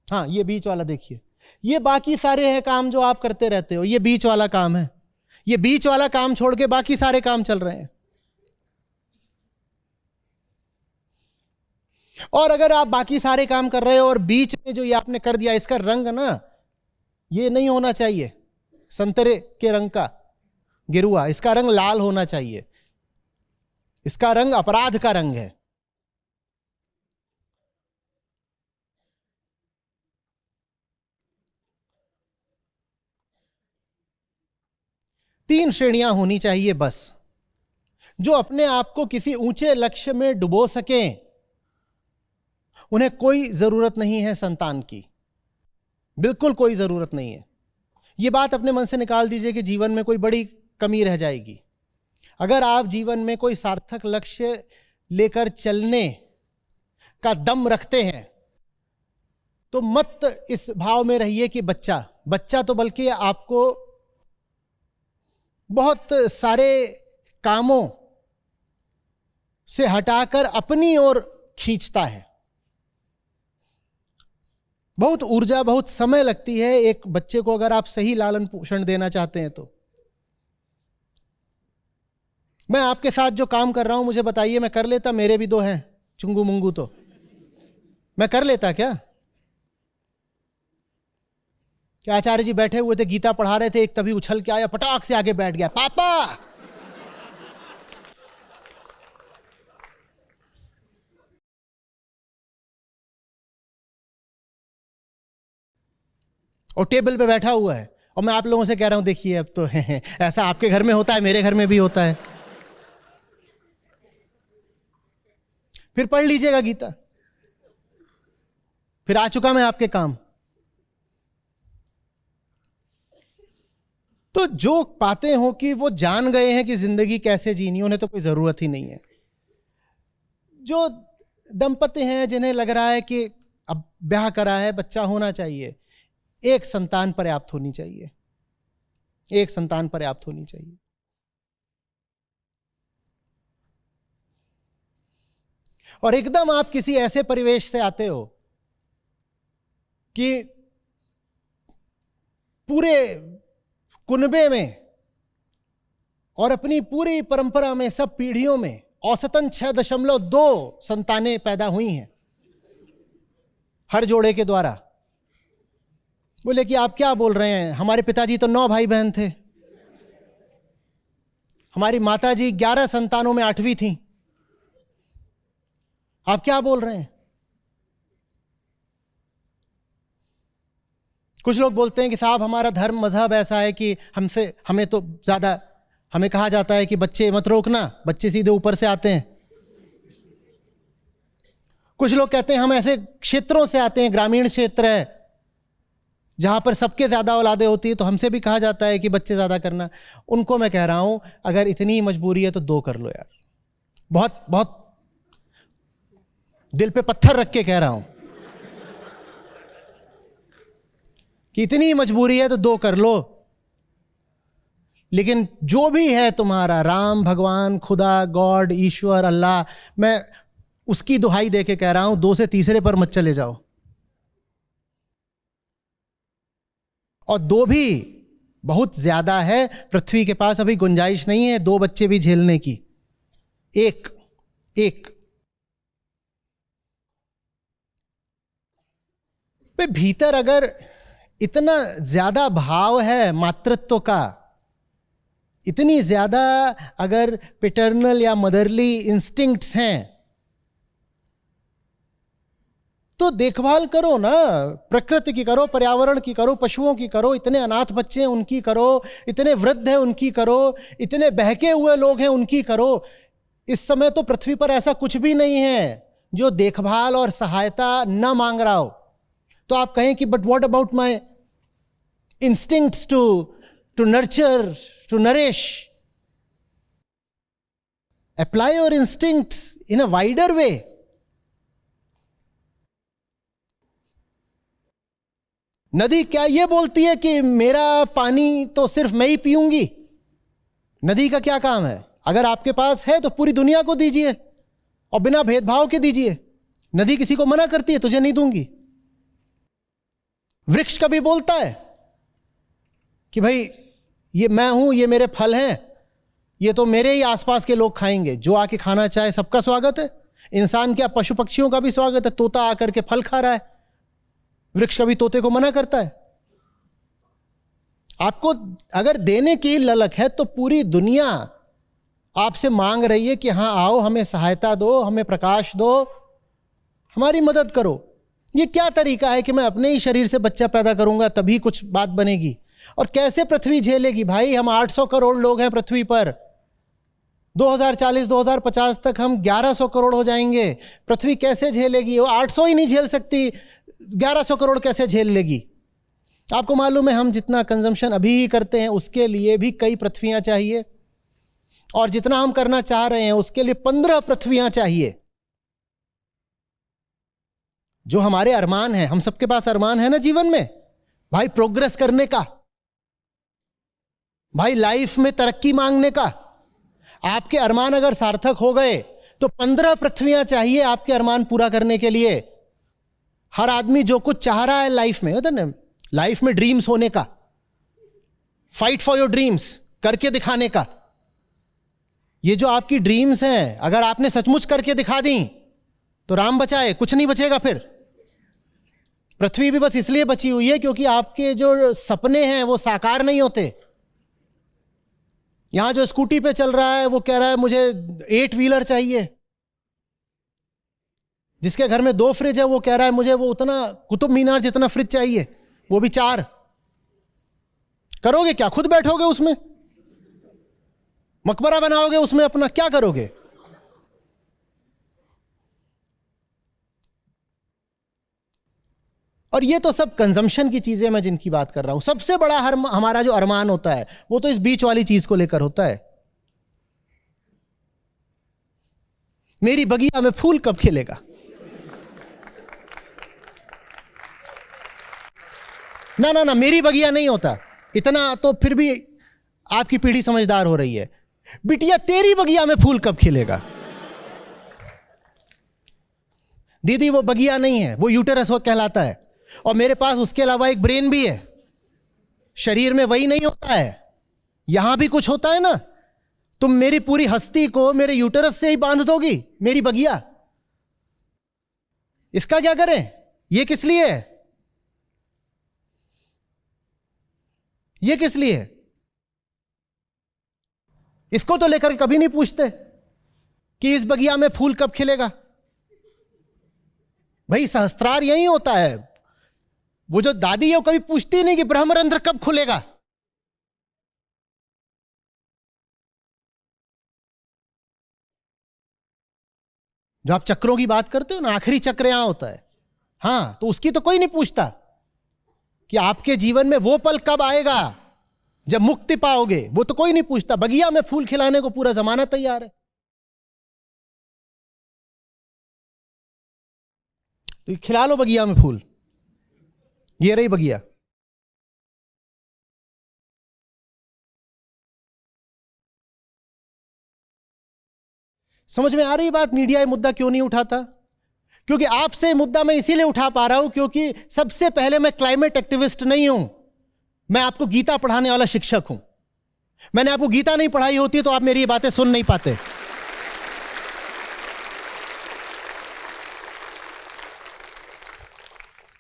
हाँ ये बीच वाला देखिए, ये बाकी सारे हैं काम जो आप करते रहते हो, ये बीच वाला काम है। ये बीच वाला काम छोड़ के बाकी सारे काम चल रहे हैं। और अगर आप बाकी सारे काम कर रहे हो और बीच में जो ये आपने कर दिया, इसका रंग ना ये नहीं होना चाहिए संतरे के रंग का, गिरुआ, इसका रंग लाल होना चाहिए। इसका रंग अपराध का रंग है। तीन श्रेणियां होनी चाहिए बस, जो अपने आप को किसी ऊंचे लक्ष्य में डुबो सकें। उन्हें कोई जरूरत नहीं है संतान की, बिल्कुल कोई जरूरत नहीं है। यह बात अपने मन से निकाल दीजिए कि जीवन में कोई बड़ी कमी रह जाएगी। अगर आप जीवन में कोई सार्थक लक्ष्य लेकर चलने का दम रखते हैं तो मत इस भाव में रहिए कि बच्चा तो, बल्कि आपको बहुत सारे कामों से हटाकर अपनी ओर खींचता है। बहुत ऊर्जा, बहुत समय लगती है एक बच्चे को अगर आप सही लालन पोषण देना चाहते हैं तो। मैं आपके साथ जो काम कर रहा हूं, मुझे बताइए, मैं कर लेता? मेरे भी 2 हैं चुंगू मुंगू, तो मैं कर लेता क्या? आचार्य जी बैठे हुए थे, गीता पढ़ा रहे थे, एक तभी उछल के आया, पटाख से आगे बैठ गया, पापा। और टेबल पे बैठा हुआ है, और मैं आप लोगों से कह रहा हूं देखिए अब तो ऐसा आपके घर में होता है, मेरे घर में भी होता है। फिर पढ़ लीजिएगा गीता, फिर आ चुका मैं आपके काम। तो जो पाते हो कि वो जान गए हैं कि जिंदगी कैसे जीनी, उन्हें तो कोई जरूरत ही नहीं है। जो दंपति हैं जिन्हें लग रहा है कि अब ब्याह करा है, बच्चा होना चाहिए, एक संतान पर्याप्त होनी चाहिए, एक संतान पर्याप्त होनी चाहिए। और एकदम आप किसी ऐसे परिवेश से आते हो कि पूरे कुनबे में और अपनी पूरी परंपरा में सब पीढ़ियों में औसतन 6.2 संतानें पैदा हुई हैं हर जोड़े के द्वारा। बोले कि आप क्या बोल रहे हैं, हमारे पिताजी तो 9 भाई बहन थे, हमारी माताजी 11 संतानों में 8वीं थी, आप क्या बोल रहे हैं? कुछ लोग बोलते हैं कि साहब हमारा धर्म मजहब ऐसा है कि हमें तो ज्यादा हमें कहा जाता है कि बच्चे मत रोकना, बच्चे सीधे ऊपर से आते हैं। कुछ लोग कहते हैं हम ऐसे क्षेत्रों से आते हैं, ग्रामीण क्षेत्र है जहां पर सबके ज्यादा औलादे होती है, तो हमसे भी कहा जाता है कि बच्चे ज्यादा करना। उनको मैं कह रहा हूं, अगर इतनी मजबूरी है तो 2 कर लो यार। बहुत बहुत दिल पे पत्थर रख के कह रहा हूं कि इतनी मजबूरी है तो 2 कर लो। लेकिन जो भी है तुम्हारा, राम, भगवान, खुदा, गॉड, ईश्वर, अल्लाह, मैं उसकी दुहाई दे के कह रहा हूं 2 से तीसरे पर मत चले जाओ। और 2 भी बहुत ज्यादा है, पृथ्वी के पास अभी गुंजाइश नहीं है 2 बच्चे भी झेलने की। एक भीतर अगर इतना ज्यादा भाव है मातृत्व का, इतनी ज्यादा अगर पैटर्नल या मदरली इंस्टिंक्ट्स हैं, तो देखभाल करो ना, प्रकृति की करो, पर्यावरण की करो, पशुओं की करो, इतने अनाथ बच्चे हैं उनकी करो, इतने वृद्ध हैं उनकी करो, इतने बहके हुए लोग हैं उनकी करो। इस समय तो पृथ्वी पर ऐसा कुछ भी नहीं है जो देखभाल और सहायता न मांग रहा हो। तो आप कहें कि but what about my instincts to nurture, to nourish. Apply your instincts in a wider way. नदी क्या ये बोलती है कि मेरा पानी तो सिर्फ मैं ही पीऊंगी? नदी का क्या काम है? अगर आपके पास है तो पूरी दुनिया को दीजिए और बिना भेदभाव के दीजिए। नदी किसी को मना करती है तुझे नहीं दूंगी। वृक्ष कभी बोलता है कि भाई ये मैं हूं, ये मेरे फल हैं, ये तो मेरे ही आसपास के लोग खाएंगे, जो आके खाना चाहे सबका स्वागत है। इंसान क्या, पशु पक्षियों का भी स्वागत है। तोता आकर के फल खा रहा है, वृक्ष कभी तोते को मना करता है? आपको अगर देने की ललक है तो पूरी दुनिया आपसे मांग रही है कि हां आओ, हमें सहायता दो, हमें प्रकाश दो, हमारी मदद करो। ये क्या तरीका है कि मैं अपने ही शरीर से बच्चा पैदा करूंगा तभी कुछ बात बनेगी? और कैसे पृथ्वी झेलेगी भाई? हम 800 करोड़ लोग हैं पृथ्वी पर। 2040-2050 तक हम 1100 करोड़ हो जाएंगे। पृथ्वी कैसे झेलेगी? वो 800 ही नहीं झेल सकती, 1100 करोड़ कैसे झेल लेगी? आपको मालूम है हम जितना कंजम्पशन अभी ही करते हैं उसके लिए भी कई पृथ्वियां चाहिए, और जितना हम करना चाह रहे हैं उसके लिए 15 पृथ्वियां चाहिए। जो हमारे अरमान हैं, हम सबके पास अरमान है ना जीवन में भाई, प्रोग्रेस करने का, भाई लाइफ में तरक्की मांगने का। आपके अरमान अगर सार्थक हो गए तो 15 पृथ्वियां चाहिए आपके अरमान पूरा करने के लिए। हर आदमी जो कुछ चाह रहा है लाइफ में, होता ना, लाइफ में ड्रीम्स होने का, फाइट फॉर योर ड्रीम्स करके दिखाने का। ये जो आपकी ड्रीम्स हैं अगर आपने सचमुच करके दिखा दी तो राम बचाए कुछ नहीं बचेगा। फिर पृथ्वी भी बस इसलिए बची हुई है क्योंकि आपके जो सपने हैं वो साकार नहीं होते। यहां जो स्कूटी पे चल रहा है वो कह रहा है मुझे 8 व्हीलर चाहिए, जिसके घर में 2 फ्रिज है वो कह रहा है मुझे वो उतना कुतुब मीनार जितना फ्रिज चाहिए, वो भी 4। करोगे क्या? खुद बैठोगे उसमें, मकबरा बनाओगे उसमें अपना, क्या करोगे? और ये तो सब कंजम्पशन की चीजें मैं जिनकी बात कर रहा हूं। सबसे बड़ा हमारा जो अरमान होता है वो तो इस बीच वाली चीज को लेकर होता है। मेरी बगिया में फूल कब खिलेगा? ना ना ना, मेरी बगिया नहीं होता इतना, तो फिर भी आपकी पीढ़ी समझदार हो रही है। बिटिया तेरी बगिया में फूल कब खिलेगा? दीदी वो बगिया नहीं है, वो यूटेरस वो कहलाता है। और मेरे पास उसके अलावा एक ब्रेन भी है। शरीर में वही नहीं होता है, यहां भी कुछ होता है ना। तुम मेरी पूरी हस्ती को मेरे यूटेरस से ही बांध दोगी, मेरी बगिया। इसका क्या करें? ये किस लिए है? ये किस लिए है? इसको तो लेकर कभी नहीं पूछते कि इस बगिया में फूल कब खिलेगा। भाई सहस्त्रार यही होता है। वो जो दादी है वो कभी पूछती नहीं कि ब्रह्मरंध्र कब खुलेगा। जो आप चक्रों की बात करते हो ना, आखिरी चक्र यहां होता है। हाँ, तो उसकी तो कोई नहीं पूछता कि आपके जीवन में वो पल कब आएगा जब मुक्ति पाओगे, वो तो कोई नहीं पूछता। बगिया में फूल खिलाने को पूरा जमाना तैयार है। तो खिला लो बगिया में फूल, ये रही बगिया। समझ में आ रही बात? मीडिया ये मुद्दा क्यों नहीं उठाता? क्योंकि आपसे मुद्दा मैं इसीलिए उठा पा रहा हूं क्योंकि सबसे पहले मैं क्लाइमेट एक्टिविस्ट नहीं हूं, मैं आपको गीता पढ़ाने वाला शिक्षक हूं। मैंने आपको गीता नहीं पढ़ाई होती तो आप मेरी ये बातें सुन नहीं पाते।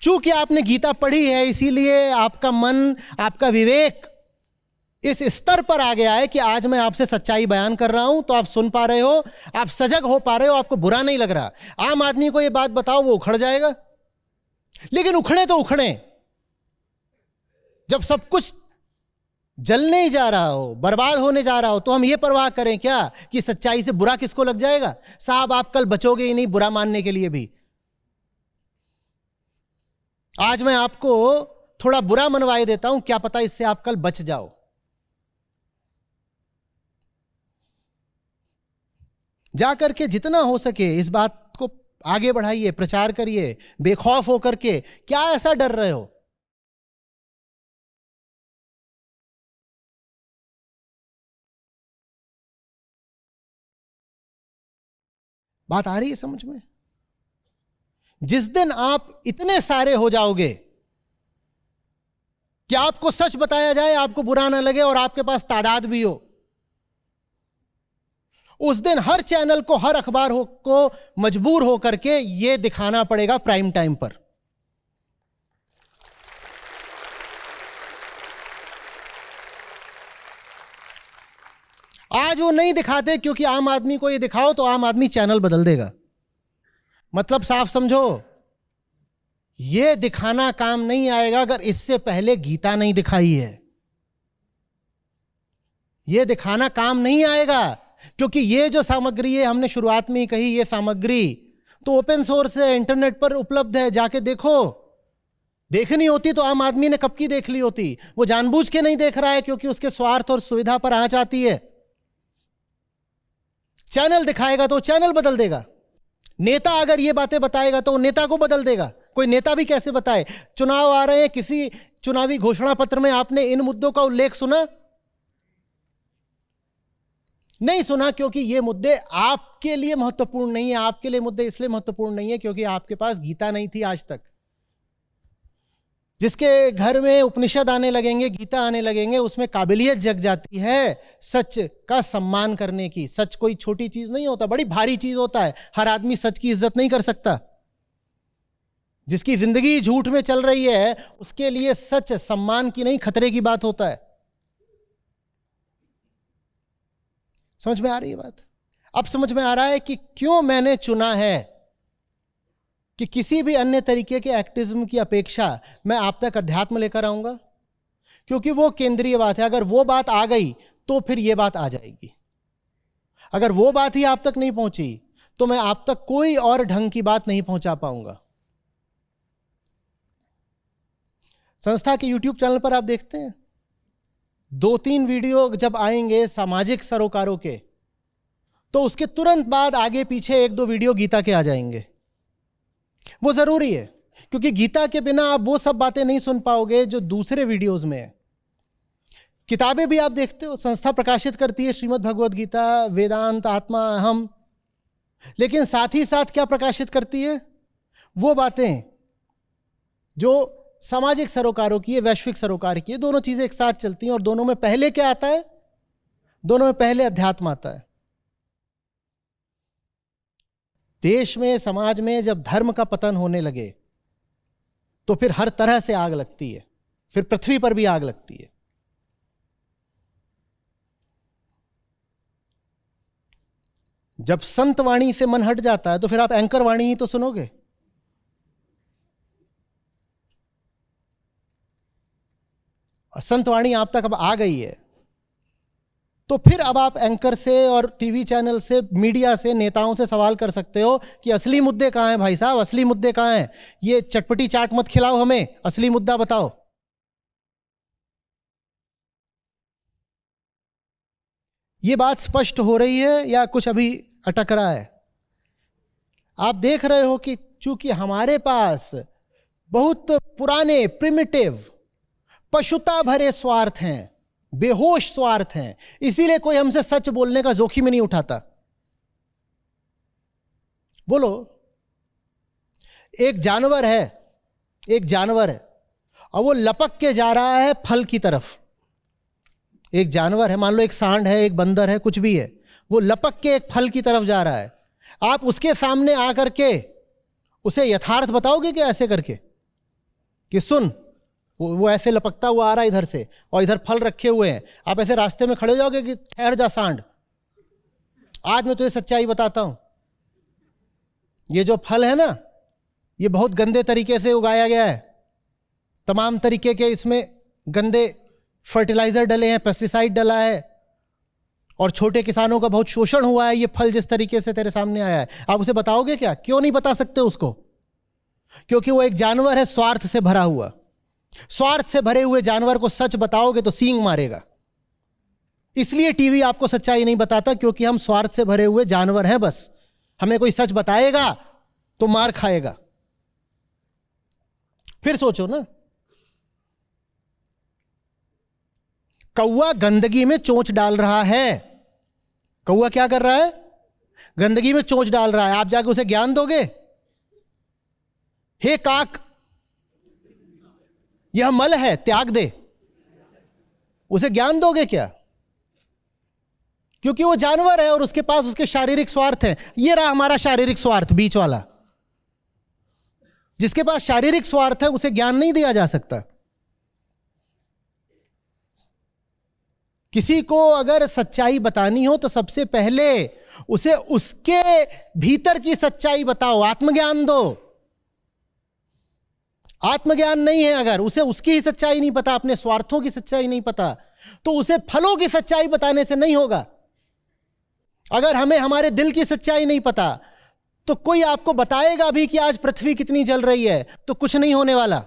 चूंकि आपने गीता पढ़ी है इसीलिए आपका मन, आपका विवेक इस स्तर पर आ गया है कि आज मैं आपसे सच्चाई बयान कर रहा हूं तो आप सुन पा रहे हो, आप सजग हो पा रहे हो, आपको बुरा नहीं लग रहा। आम आदमी को यह बात बताओ, वो उखड़ जाएगा। लेकिन उखड़े तो उखड़े, जब सब कुछ जलने ही जा रहा हो, बर्बाद होने जा रहा हो, तो हम ये परवाह करें क्या कि सच्चाई से बुरा किसको लग जाएगा? साहब, आप कल बचोगे ही नहीं बुरा मानने के लिए भी। आज मैं आपको थोड़ा बुरा मनवाए देता हूं, क्या पता इससे आप कल बच जाओ। जाकर के जितना हो सके इस बात को आगे बढ़ाइए, प्रचार करिए, बेखौफ होकर के। क्या ऐसा डर रहे हो? बात आ रही है समझ में? जिस दिन आप इतने सारे हो जाओगे कि आपको सच बताया जाए, आपको बुरा ना लगे और आपके पास तादाद भी हो, उस दिन हर चैनल को, हर अखबार को मजबूर होकर के यह दिखाना पड़ेगा प्राइम टाइम पर। आज वो नहीं दिखाते क्योंकि आम आदमी को ये दिखाओ तो आम आदमी चैनल बदल देगा। मतलब साफ समझो, ये दिखाना काम नहीं आएगा अगर इससे पहले गीता नहीं दिखाई है। ये दिखाना काम नहीं आएगा क्योंकि ये जो सामग्री है, हमने शुरुआत में ही कही, ये सामग्री तो ओपन सोर्स है, इंटरनेट पर उपलब्ध है, जाके देखो। देखनी होती तो आम आदमी ने कब की देख ली होती। वो जानबूझ के नहीं देख रहा है क्योंकि उसके स्वार्थ और सुविधा पर आंच आती है। चैनल दिखाएगा तो चैनल बदल देगा। नेता अगर ये बातें बताएगा तो नेता को बदल देगा। कोई नेता भी कैसे बताए? चुनाव आ रहे हैं, किसी चुनावी घोषणा पत्र में आपने इन मुद्दों का उल्लेख सुना? नहीं सुना, क्योंकि ये मुद्दे आपके लिए महत्वपूर्ण नहीं है। आपके लिए मुद्दे इसलिए महत्वपूर्ण नहीं है क्योंकि आपके पास गीता नहीं थी आज तक। जिसके घर में उपनिषद आने लगेंगे, गीता आने लगेंगे, उसमें काबिलियत जग जाती है सच का सम्मान करने की। सच कोई छोटी चीज नहीं होता, बड़ी भारी चीज होता है। हर आदमी सच की इज्जत नहीं कर सकता। जिसकी जिंदगी झूठ में चल रही है उसके लिए सच सम्मान की नहीं, खतरे की बात होता है। समझ में आ रही है बात? अब समझ में आ रहा है कि क्यों मैंने चुना है कि किसी भी अन्य तरीके के एक्टिविज्म की अपेक्षा मैं आप तक अध्यात्म लेकर आऊंगा, क्योंकि वो केंद्रीय बात है। अगर वो बात आ गई तो फिर ये बात आ जाएगी। अगर वो बात ही आप तक नहीं पहुंची तो मैं आप तक कोई और ढंग की बात नहीं पहुंचा पाऊंगा। संस्था के YouTube चैनल पर आप देखते हैं 2-3 वीडियो जब आएंगे सामाजिक सरोकारों के, तो उसके तुरंत बाद आगे पीछे 1-2 वीडियो गीता के आ जाएंगे। वो जरूरी है क्योंकि गीता के बिना आप वो सब बातें नहीं सुन पाओगे जो दूसरे वीडियोस में है। किताबें भी आप देखते हो, संस्था प्रकाशित करती है श्रीमद् भगवद गीता, वेदांत, आत्मा, अहम, लेकिन साथ ही साथ क्या प्रकाशित करती है? वो बातें जो सामाजिक सरोकारों की है, वैश्विक सरोकार की है। दोनों चीजें एक साथ चलती हैं और दोनों में पहले क्या आता है? दोनों में पहले अध्यात्म आता है। देश में, समाज में जब धर्म का पतन होने लगे तो फिर हर तरह से आग लगती है, फिर पृथ्वी पर भी आग लगती है। जब संत वाणी से मन हट जाता है तो फिर आप एंकर वाणी ही तो सुनोगे। और संत वाणी आप तक अब आ गई है तो फिर अब आप एंकर से और टीवी चैनल से, मीडिया से, नेताओं से सवाल कर सकते हो कि असली मुद्दे कहाँ हैं भाई साहब, असली मुद्दे कहाँ हैं? ये चटपटी चाट मत खिलाओ हमें, असली मुद्दा बताओ। ये बात स्पष्ट हो रही है या कुछ अभी अटक रहा है? आप देख रहे हो कि चूंकि हमारे पास बहुत पुराने प्रिमिटिव पशुता भरे स्वार्थ हैं, बेहोश स्वार्थ हैं, इसीलिए कोई हमसे सच बोलने का जोखिम नहीं उठाता। बोलो, एक जानवर है और वो लपक के जा रहा है फल की तरफ। एक जानवर है, मान लो एक सांड है, एक बंदर है, कुछ भी है, वो लपक के एक फल की तरफ जा रहा है। आप उसके सामने आकर के उसे यथार्थ बताओगे कि ऐसे करके कि सुन, वो ऐसे लपकता हुआ आ रहा है इधर से और इधर फल रखे हुए हैं, आप ऐसे रास्ते में खड़े हो जाओगे कि ठहर जा सांड, आज मैं तुझे सच्चाई बताता हूं, ये जो फल है ना, ये बहुत गंदे तरीके से उगाया गया है, तमाम तरीके के इसमें गंदे फर्टिलाइजर डले हैं, पेस्टिसाइड डला है, और छोटे किसानों का बहुत शोषण हुआ है, ये फल जिस तरीके से तेरे सामने आया है। आप उसे बताओगे क्या? क्यों नहीं बता सकते उसको? क्योंकि वो एक जानवर है स्वार्थ से भरा हुआ। स्वार्थ से भरे हुए जानवर को सच बताओगे तो सींग मारेगा। इसलिए टीवी आपको सच्चाई नहीं बताता, क्योंकि हम स्वार्थ से भरे हुए जानवर हैं। बस हमें कोई सच बताएगा तो मार खाएगा। फिर सोचो ना, कौवा गंदगी में चोंच डाल रहा है। कौवा क्या कर रहा है? गंदगी में चोंच डाल रहा है। आप जाके उसे ज्ञान दोगे? हे काक, यह मल है, त्याग दे। उसे ज्ञान दोगे क्या? क्योंकि वो जानवर है और उसके पास उसके शारीरिक स्वार्थ हैं। ये रहा हमारा शारीरिक स्वार्थ, बीच वाला। जिसके पास शारीरिक स्वार्थ है उसे ज्ञान नहीं दिया जा सकता। किसी को अगर सच्चाई बतानी हो तो सबसे पहले उसे उसके भीतर की सच्चाई बताओ, आत्मज्ञान दो। आत्मज्ञान नहीं है, अगर उसे उसकी ही सच्चाई नहीं पता, अपने स्वार्थों की सच्चाई नहीं पता, तो उसे फलों की सच्चाई बताने से नहीं होगा। अगर हमें हमारे दिल की सच्चाई नहीं पता तो कोई आपको बताएगा भी कि आज पृथ्वी कितनी जल रही है, तो कुछ नहीं होने वाला।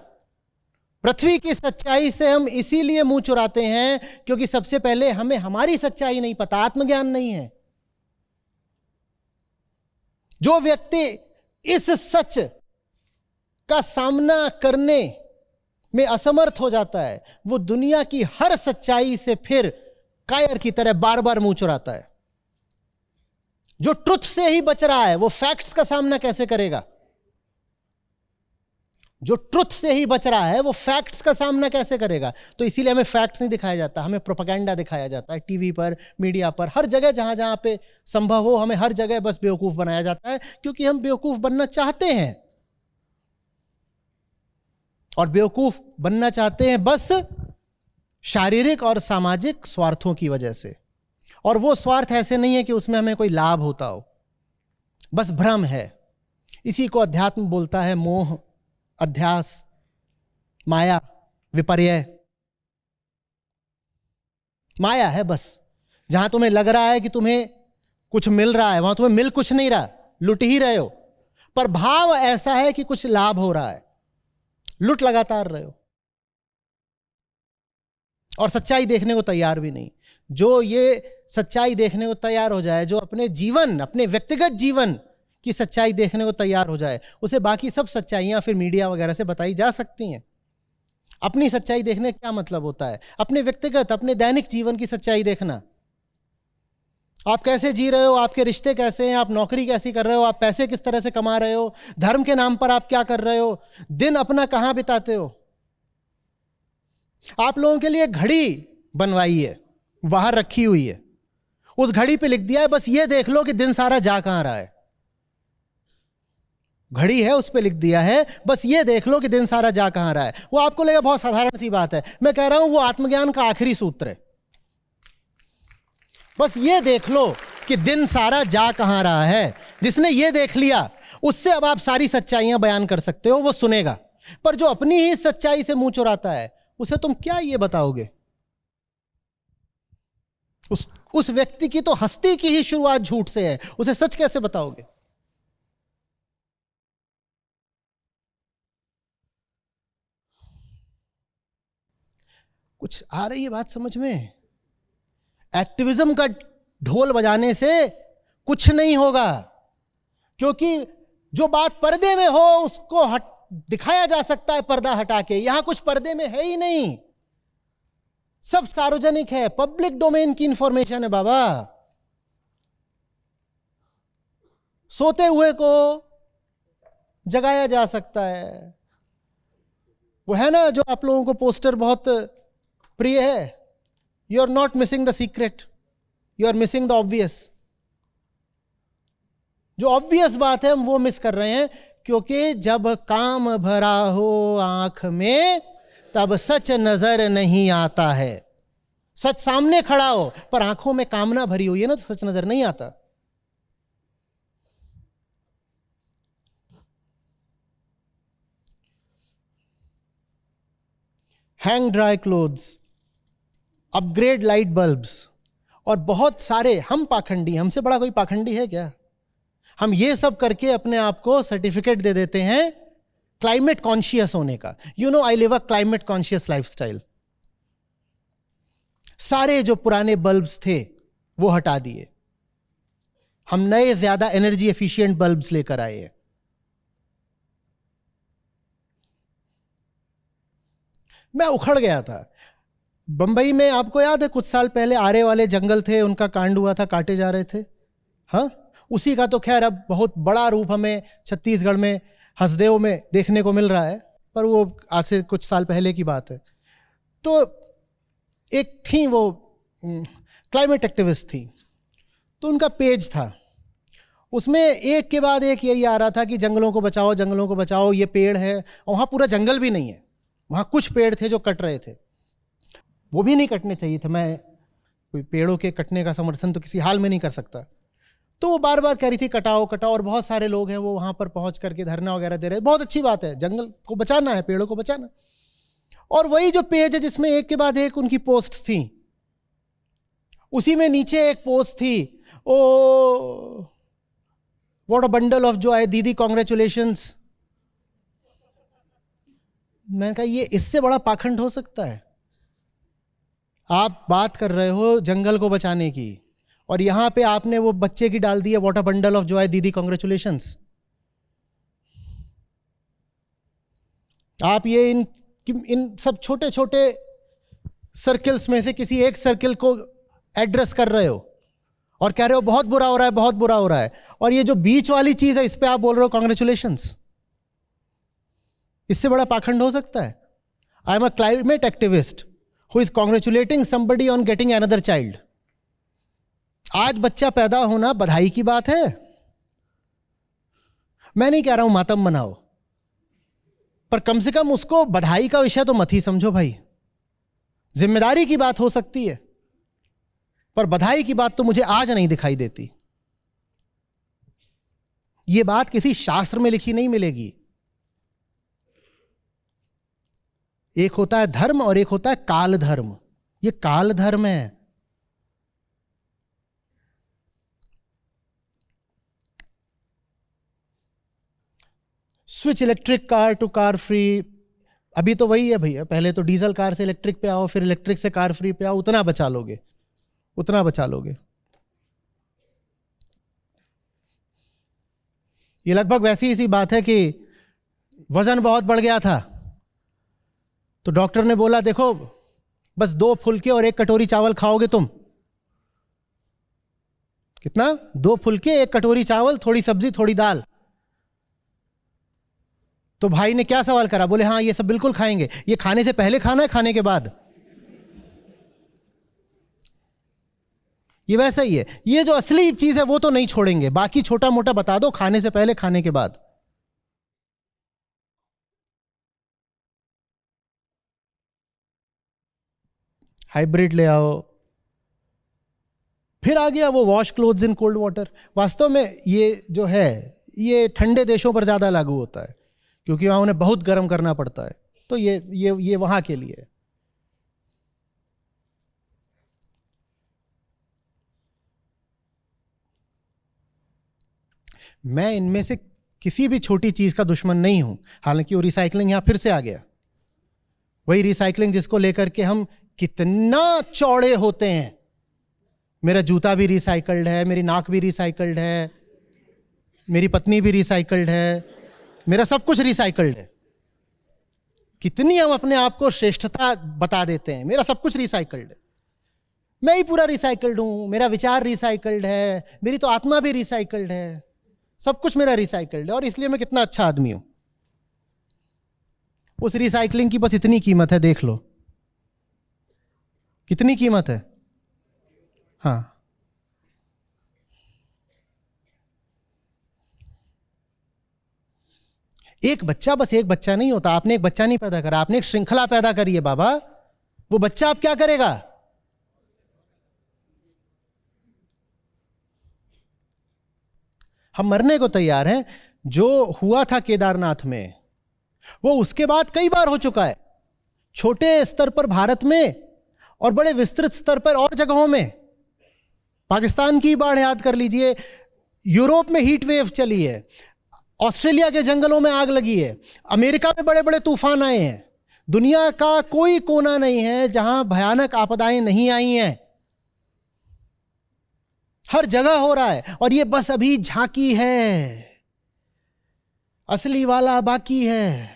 पृथ्वी की सच्चाई से हम इसीलिए मुंह चुराते हैं क्योंकि सबसे पहले हमें हमारी सच्चाई नहीं पता, आत्मज्ञान नहीं है। जो व्यक्ति इस सच का सामना करने में असमर्थ हो जाता है, वो दुनिया की हर सच्चाई से फिर कायर की तरह बार बार मुंह चुराता है। जो ट्रुथ से ही बच रहा है वो फैक्ट्स का सामना कैसे करेगा? जो ट्रुथ से ही बच रहा है वो फैक्ट्स का सामना कैसे करेगा? तो इसीलिए हमें फैक्ट्स नहीं दिखाया जाता, हमें प्रोपेगेंडा दिखाया जाता है। टीवी पर, मीडिया पर, हर जगह जहां जहां पे संभव हो हमें हर जगह बस बेवकूफ बनाया जाता है, क्योंकि हम बेवकूफ बनना चाहते हैं। और बेवकूफ बनना चाहते हैं बस शारीरिक और सामाजिक स्वार्थों की वजह से। और वो स्वार्थ ऐसे नहीं है कि उसमें हमें कोई लाभ होता हो, बस भ्रम है। इसी को अध्यात्म बोलता है, मोह, अध्यास, माया, विपर्य। माया है बस। जहां तुम्हें लग रहा है कि तुम्हें कुछ मिल रहा है, वहां तुम्हें मिल कुछ नहीं रहा, लुट ही रहे हो। पर भाव ऐसा है कि कुछ लाभ हो रहा है, लुट लगातार रहे हो और सच्चाई देखने को तैयार भी नहीं। जो ये सच्चाई देखने को तैयार हो जाए, जो अपने जीवन, अपने व्यक्तिगत जीवन की सच्चाई देखने को तैयार हो जाए, उसे बाकी सब सच्चाइयां फिर मीडिया वगैरह से बताई जा सकती हैं। अपनी सच्चाई देखने का क्या मतलब होता है? अपने व्यक्तिगत, अपने दैनिक जीवन की सच्चाई देखना। आप कैसे जी रहे हो, आपके रिश्ते कैसे हैं, आप नौकरी कैसी कर रहे हो, आप पैसे किस तरह से कमा रहे हो, धर्म के नाम पर आप क्या कर रहे हो, दिन अपना कहां बिताते हो। आप लोगों के लिए घड़ी बनवाई है, बाहर रखी हुई है, उस घड़ी पे लिख दिया है बस ये देख लो कि दिन सारा जा कहां रहा है। घड़ी है, उस पे लिख दिया है बस ये देख लो कि दिन सारा जा कहां रहा है। वो आपको लगेगा बहुत साधारण सी बात है, मैं कह रहा हूं वो आत्मज्ञान का आखिरी सूत्र है। बस ये देख लो कि दिन सारा जा कहां रहा है। जिसने ये देख लिया उससे अब आप सारी सच्चाइयां बयान कर सकते हो, वो सुनेगा। पर जो अपनी ही सच्चाई से मुंह चुराता है उसे तुम क्या ये बताओगे? उस व्यक्ति की तो हस्ती की ही शुरुआत झूठ से है, उसे सच कैसे बताओगे? कुछ आ रही है बात समझ में? एक्टिविज्म का ढोल बजाने से कुछ नहीं होगा, क्योंकि जो बात पर्दे में हो उसको दिखाया जा सकता है पर्दा हटा के। यहां कुछ पर्दे में है ही नहीं, सब सार्वजनिक है, पब्लिक डोमेन की इंफॉर्मेशन है बाबा। सोते हुए को जगाया जा सकता है। वो है ना जो आप लोगों को पोस्टर बहुत प्रिय है, you are not missing the secret, you are missing the obvious. जो ऑब्वियस बात है हम वो मिस कर रहे हैं, क्योंकि जब काम भरा हो आंख में तब सच नजर नहीं आता है। सच सामने खड़ा हो पर आंखों में कामना भरी हुई है ना, तो सच नजर नहीं आता। Hang dry clothes, upgrade light bulbs, और बहुत सारे हम पाखंडी, हमसे बड़ा कोई पाखंडी है क्या? हम ये सब करके अपने आप को सर्टिफिकेट दे देते हैं क्लाइमेट कॉन्शियस होने का। You know, I live a climate conscious lifestyle. सारे जो पुराने बल्ब्स थे वो हटा दिए, हम नए ज्यादा एनर्जी एफिशिएंट बल्ब्स लेकर आए हैं। मैं उखड़ गया था बंबई में, आपको याद है कुछ साल पहले आरे वाले जंगल थे, उनका कांड हुआ था, काटे जा रहे थे। हाँ, उसी का तो खैर अब बहुत बड़ा रूप हमें छत्तीसगढ़ में हसदेव में देखने को मिल रहा है, पर वो आज से कुछ साल पहले की बात है। तो एक थी वो क्लाइमेट एक्टिविस्ट थी, तो उनका पेज था, उसमें एक के बाद एक यही आ रहा था कि जंगलों को बचाओ, जंगलों को बचाओ, ये पेड़ है। और वहाँ पूरा जंगल भी नहीं है, वहाँ कुछ पेड़ थे जो कट रहे थे, वो भी नहीं कटने चाहिए थे। मैं कोई पेड़ों के कटने का समर्थन तो किसी हाल में नहीं कर सकता। तो वो बार बार कह रही थी कटाओ कटाओ, और बहुत सारे लोग हैं वो वहाँ पर पहुँच करके धरना वगैरह दे रहे। बहुत अच्छी बात है, जंगल को बचाना है, पेड़ों को बचाना। और वही जो पेज है जिसमें एक के बाद एक उनकी पोस्ट थी, उसी में नीचे एक पोस्ट थी, oh what a bundle of Joy, दीदी कांग्रेचुलेशंस। मैंने कहा ये इससे बड़ा पाखंड हो सकता है? आप बात कर रहे हो जंगल को बचाने की, और यहां पे आपने वो बच्चे की डाल दी है what a bundle of Joy, दीदी कांग्रेचुलेशंस। आप ये इन सब छोटे छोटे सर्कल्स में से किसी एक सर्कल को एड्रेस कर रहे हो और कह रहे हो बहुत बुरा हो रहा है, बहुत बुरा हो रहा है। और ये जो बीच वाली चीज है इस पे आप बोल रहे हो कांग्रेचुलेशंस। इससे बड़ा पाखंड हो सकता है? I am a climate activist who is congratulating somebody on getting another child. आज बच्चा पैदा होना बधाई की बात है। मैं नहीं कह रहा हूं मातम मनाओ, पर कम से कम उसको बधाई का विषय तो मत ही समझो भाई। जिम्मेदारी की बात हो सकती है, पर बधाई की बात तो मुझे आज नहीं दिखाई देती। यह बात किसी शास्त्र में लिखी नहीं मिलेगी। एक होता है धर्म और एक होता है काल धर्म। यह काल धर्म है। Switch electric car to car free, अभी तो वही है भैया। पहले तो डीजल कार से इलेक्ट्रिक पे आओ, फिर इलेक्ट्रिक से कार फ्री पे आओ, उतना बचा लोगे, उतना बचा लोगे। ये लगभग वैसी ही सी बात है कि वजन बहुत बढ़ गया था, तो डॉक्टर ने बोला देखो बस 2 फुलके और 1 कटोरी चावल खाओगे तुम। कितना? 2 फुलके, 1 कटोरी चावल, थोड़ी सब्जी, थोड़ी दाल। तो भाई ने क्या सवाल करा? बोले हाँ ये सब बिल्कुल खाएंगे। ये खाने से पहले खाना है, खाने के बाद? ये वैसा ही है। ये जो असली चीज है वो तो नहीं छोड़ेंगे, बाकी छोटा मोटा बता दो, खाने से पहले, खाने के बाद। हाइब्रिड ले आओ। फिर आ गया वो wash clothes in cold water. वास्तव में ये जो है ये ठंडे देशों पर ज्यादा लागू होता है, क्योंकि वहां उन्हें बहुत गर्म करना पड़ता है। तो ये वहां के लिए। मैं इनमें से किसी भी छोटी चीज का दुश्मन नहीं हूं। हालांकि वो रिसाइकलिंग यहां फिर से आ गया, वही रिसाइकलिंग जिसको लेकर के हम कितना चौड़े होते हैं। मेरा जूता भी रिसाइकल्ड है, मेरी नाक भी रिसाइकल्ड है, मेरी पत्नी भी रिसाइकल्ड है, मेरा सब कुछ रिसाइकल्ड है। कितनी हम अपने आप को श्रेष्ठता बता देते हैं, मेरा सब कुछ रिसाइकल्ड है, मैं ही पूरा रिसाइकल्ड हूं, मेरा विचार रिसाइकल्ड है, मेरी तो आत्मा भी रिसाइकल्ड है, सब कुछ मेरा रिसाइकल्ड है, और इसलिए मैं कितना अच्छा आदमी हूं। उस रिसाइकलिंग की बस इतनी कीमत है, देख लो कितनी कीमत है। हाँ, एक बच्चा, बस एक बच्चा नहीं होता। आपने एक बच्चा नहीं पैदा करा, आपने एक श्रृंखला पैदा करी है बाबा। वो बच्चा आप क्या करेगा? हम मरने को तैयार हैं। जो हुआ था केदारनाथ में, वो उसके बाद कई बार हो चुका है, छोटे स्तर पर भारत में और बड़े विस्तृत स्तर पर और जगहों में। पाकिस्तान की बाढ़ याद कर लीजिए, यूरोप में हीट वेव चली है, ऑस्ट्रेलिया के जंगलों में आग लगी है, अमेरिका में बड़े बड़े तूफान आए हैं। दुनिया का कोई कोना नहीं है जहां भयानक आपदाएं नहीं आई हैं। हर जगह हो रहा है, और ये बस अभी झांकी है, असली वाला बाकी है।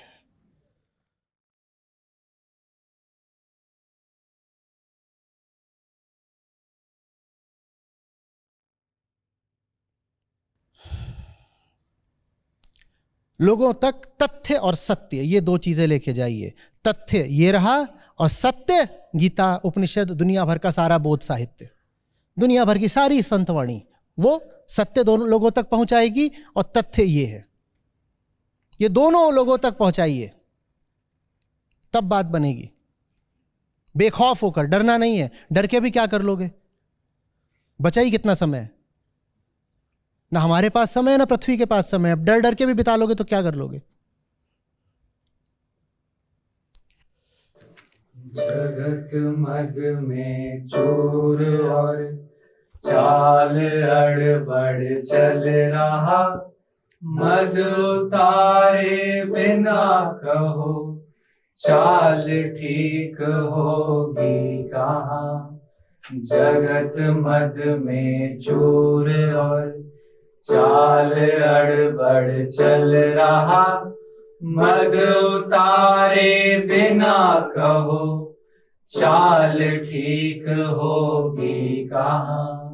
लोगों तक तथ्य और सत्य, ये दो चीजें लेके जाइए। तथ्य ये रहा, और सत्य गीता, उपनिषद, दुनिया भर का सारा बोध साहित्य, दुनिया भर की सारी संतवाणी, वो सत्य दोनों लोगों तक पहुंचाएगी, और तथ्य ये है। ये दोनों लोगों तक पहुंचाइए, तब बात बनेगी। बेखौफ होकर, डरना नहीं है। डर के भी क्या कर लोगे? बचा ही कितना समय है? ना हमारे पास समय है, ना पृथ्वी के पास समय। अब डर डर के भी बिता लोगे तो क्या कर लोगे? जगत मद में चूर और चाल अड़बड़ चल रहा, मद उतारे बिना कहो चाल ठीक होगी कहाँ। जगत मद में चूर और चाल अड़बड़ चल रहा, मद उतारे बिना कहो चाल ठीक होगी कहाँ।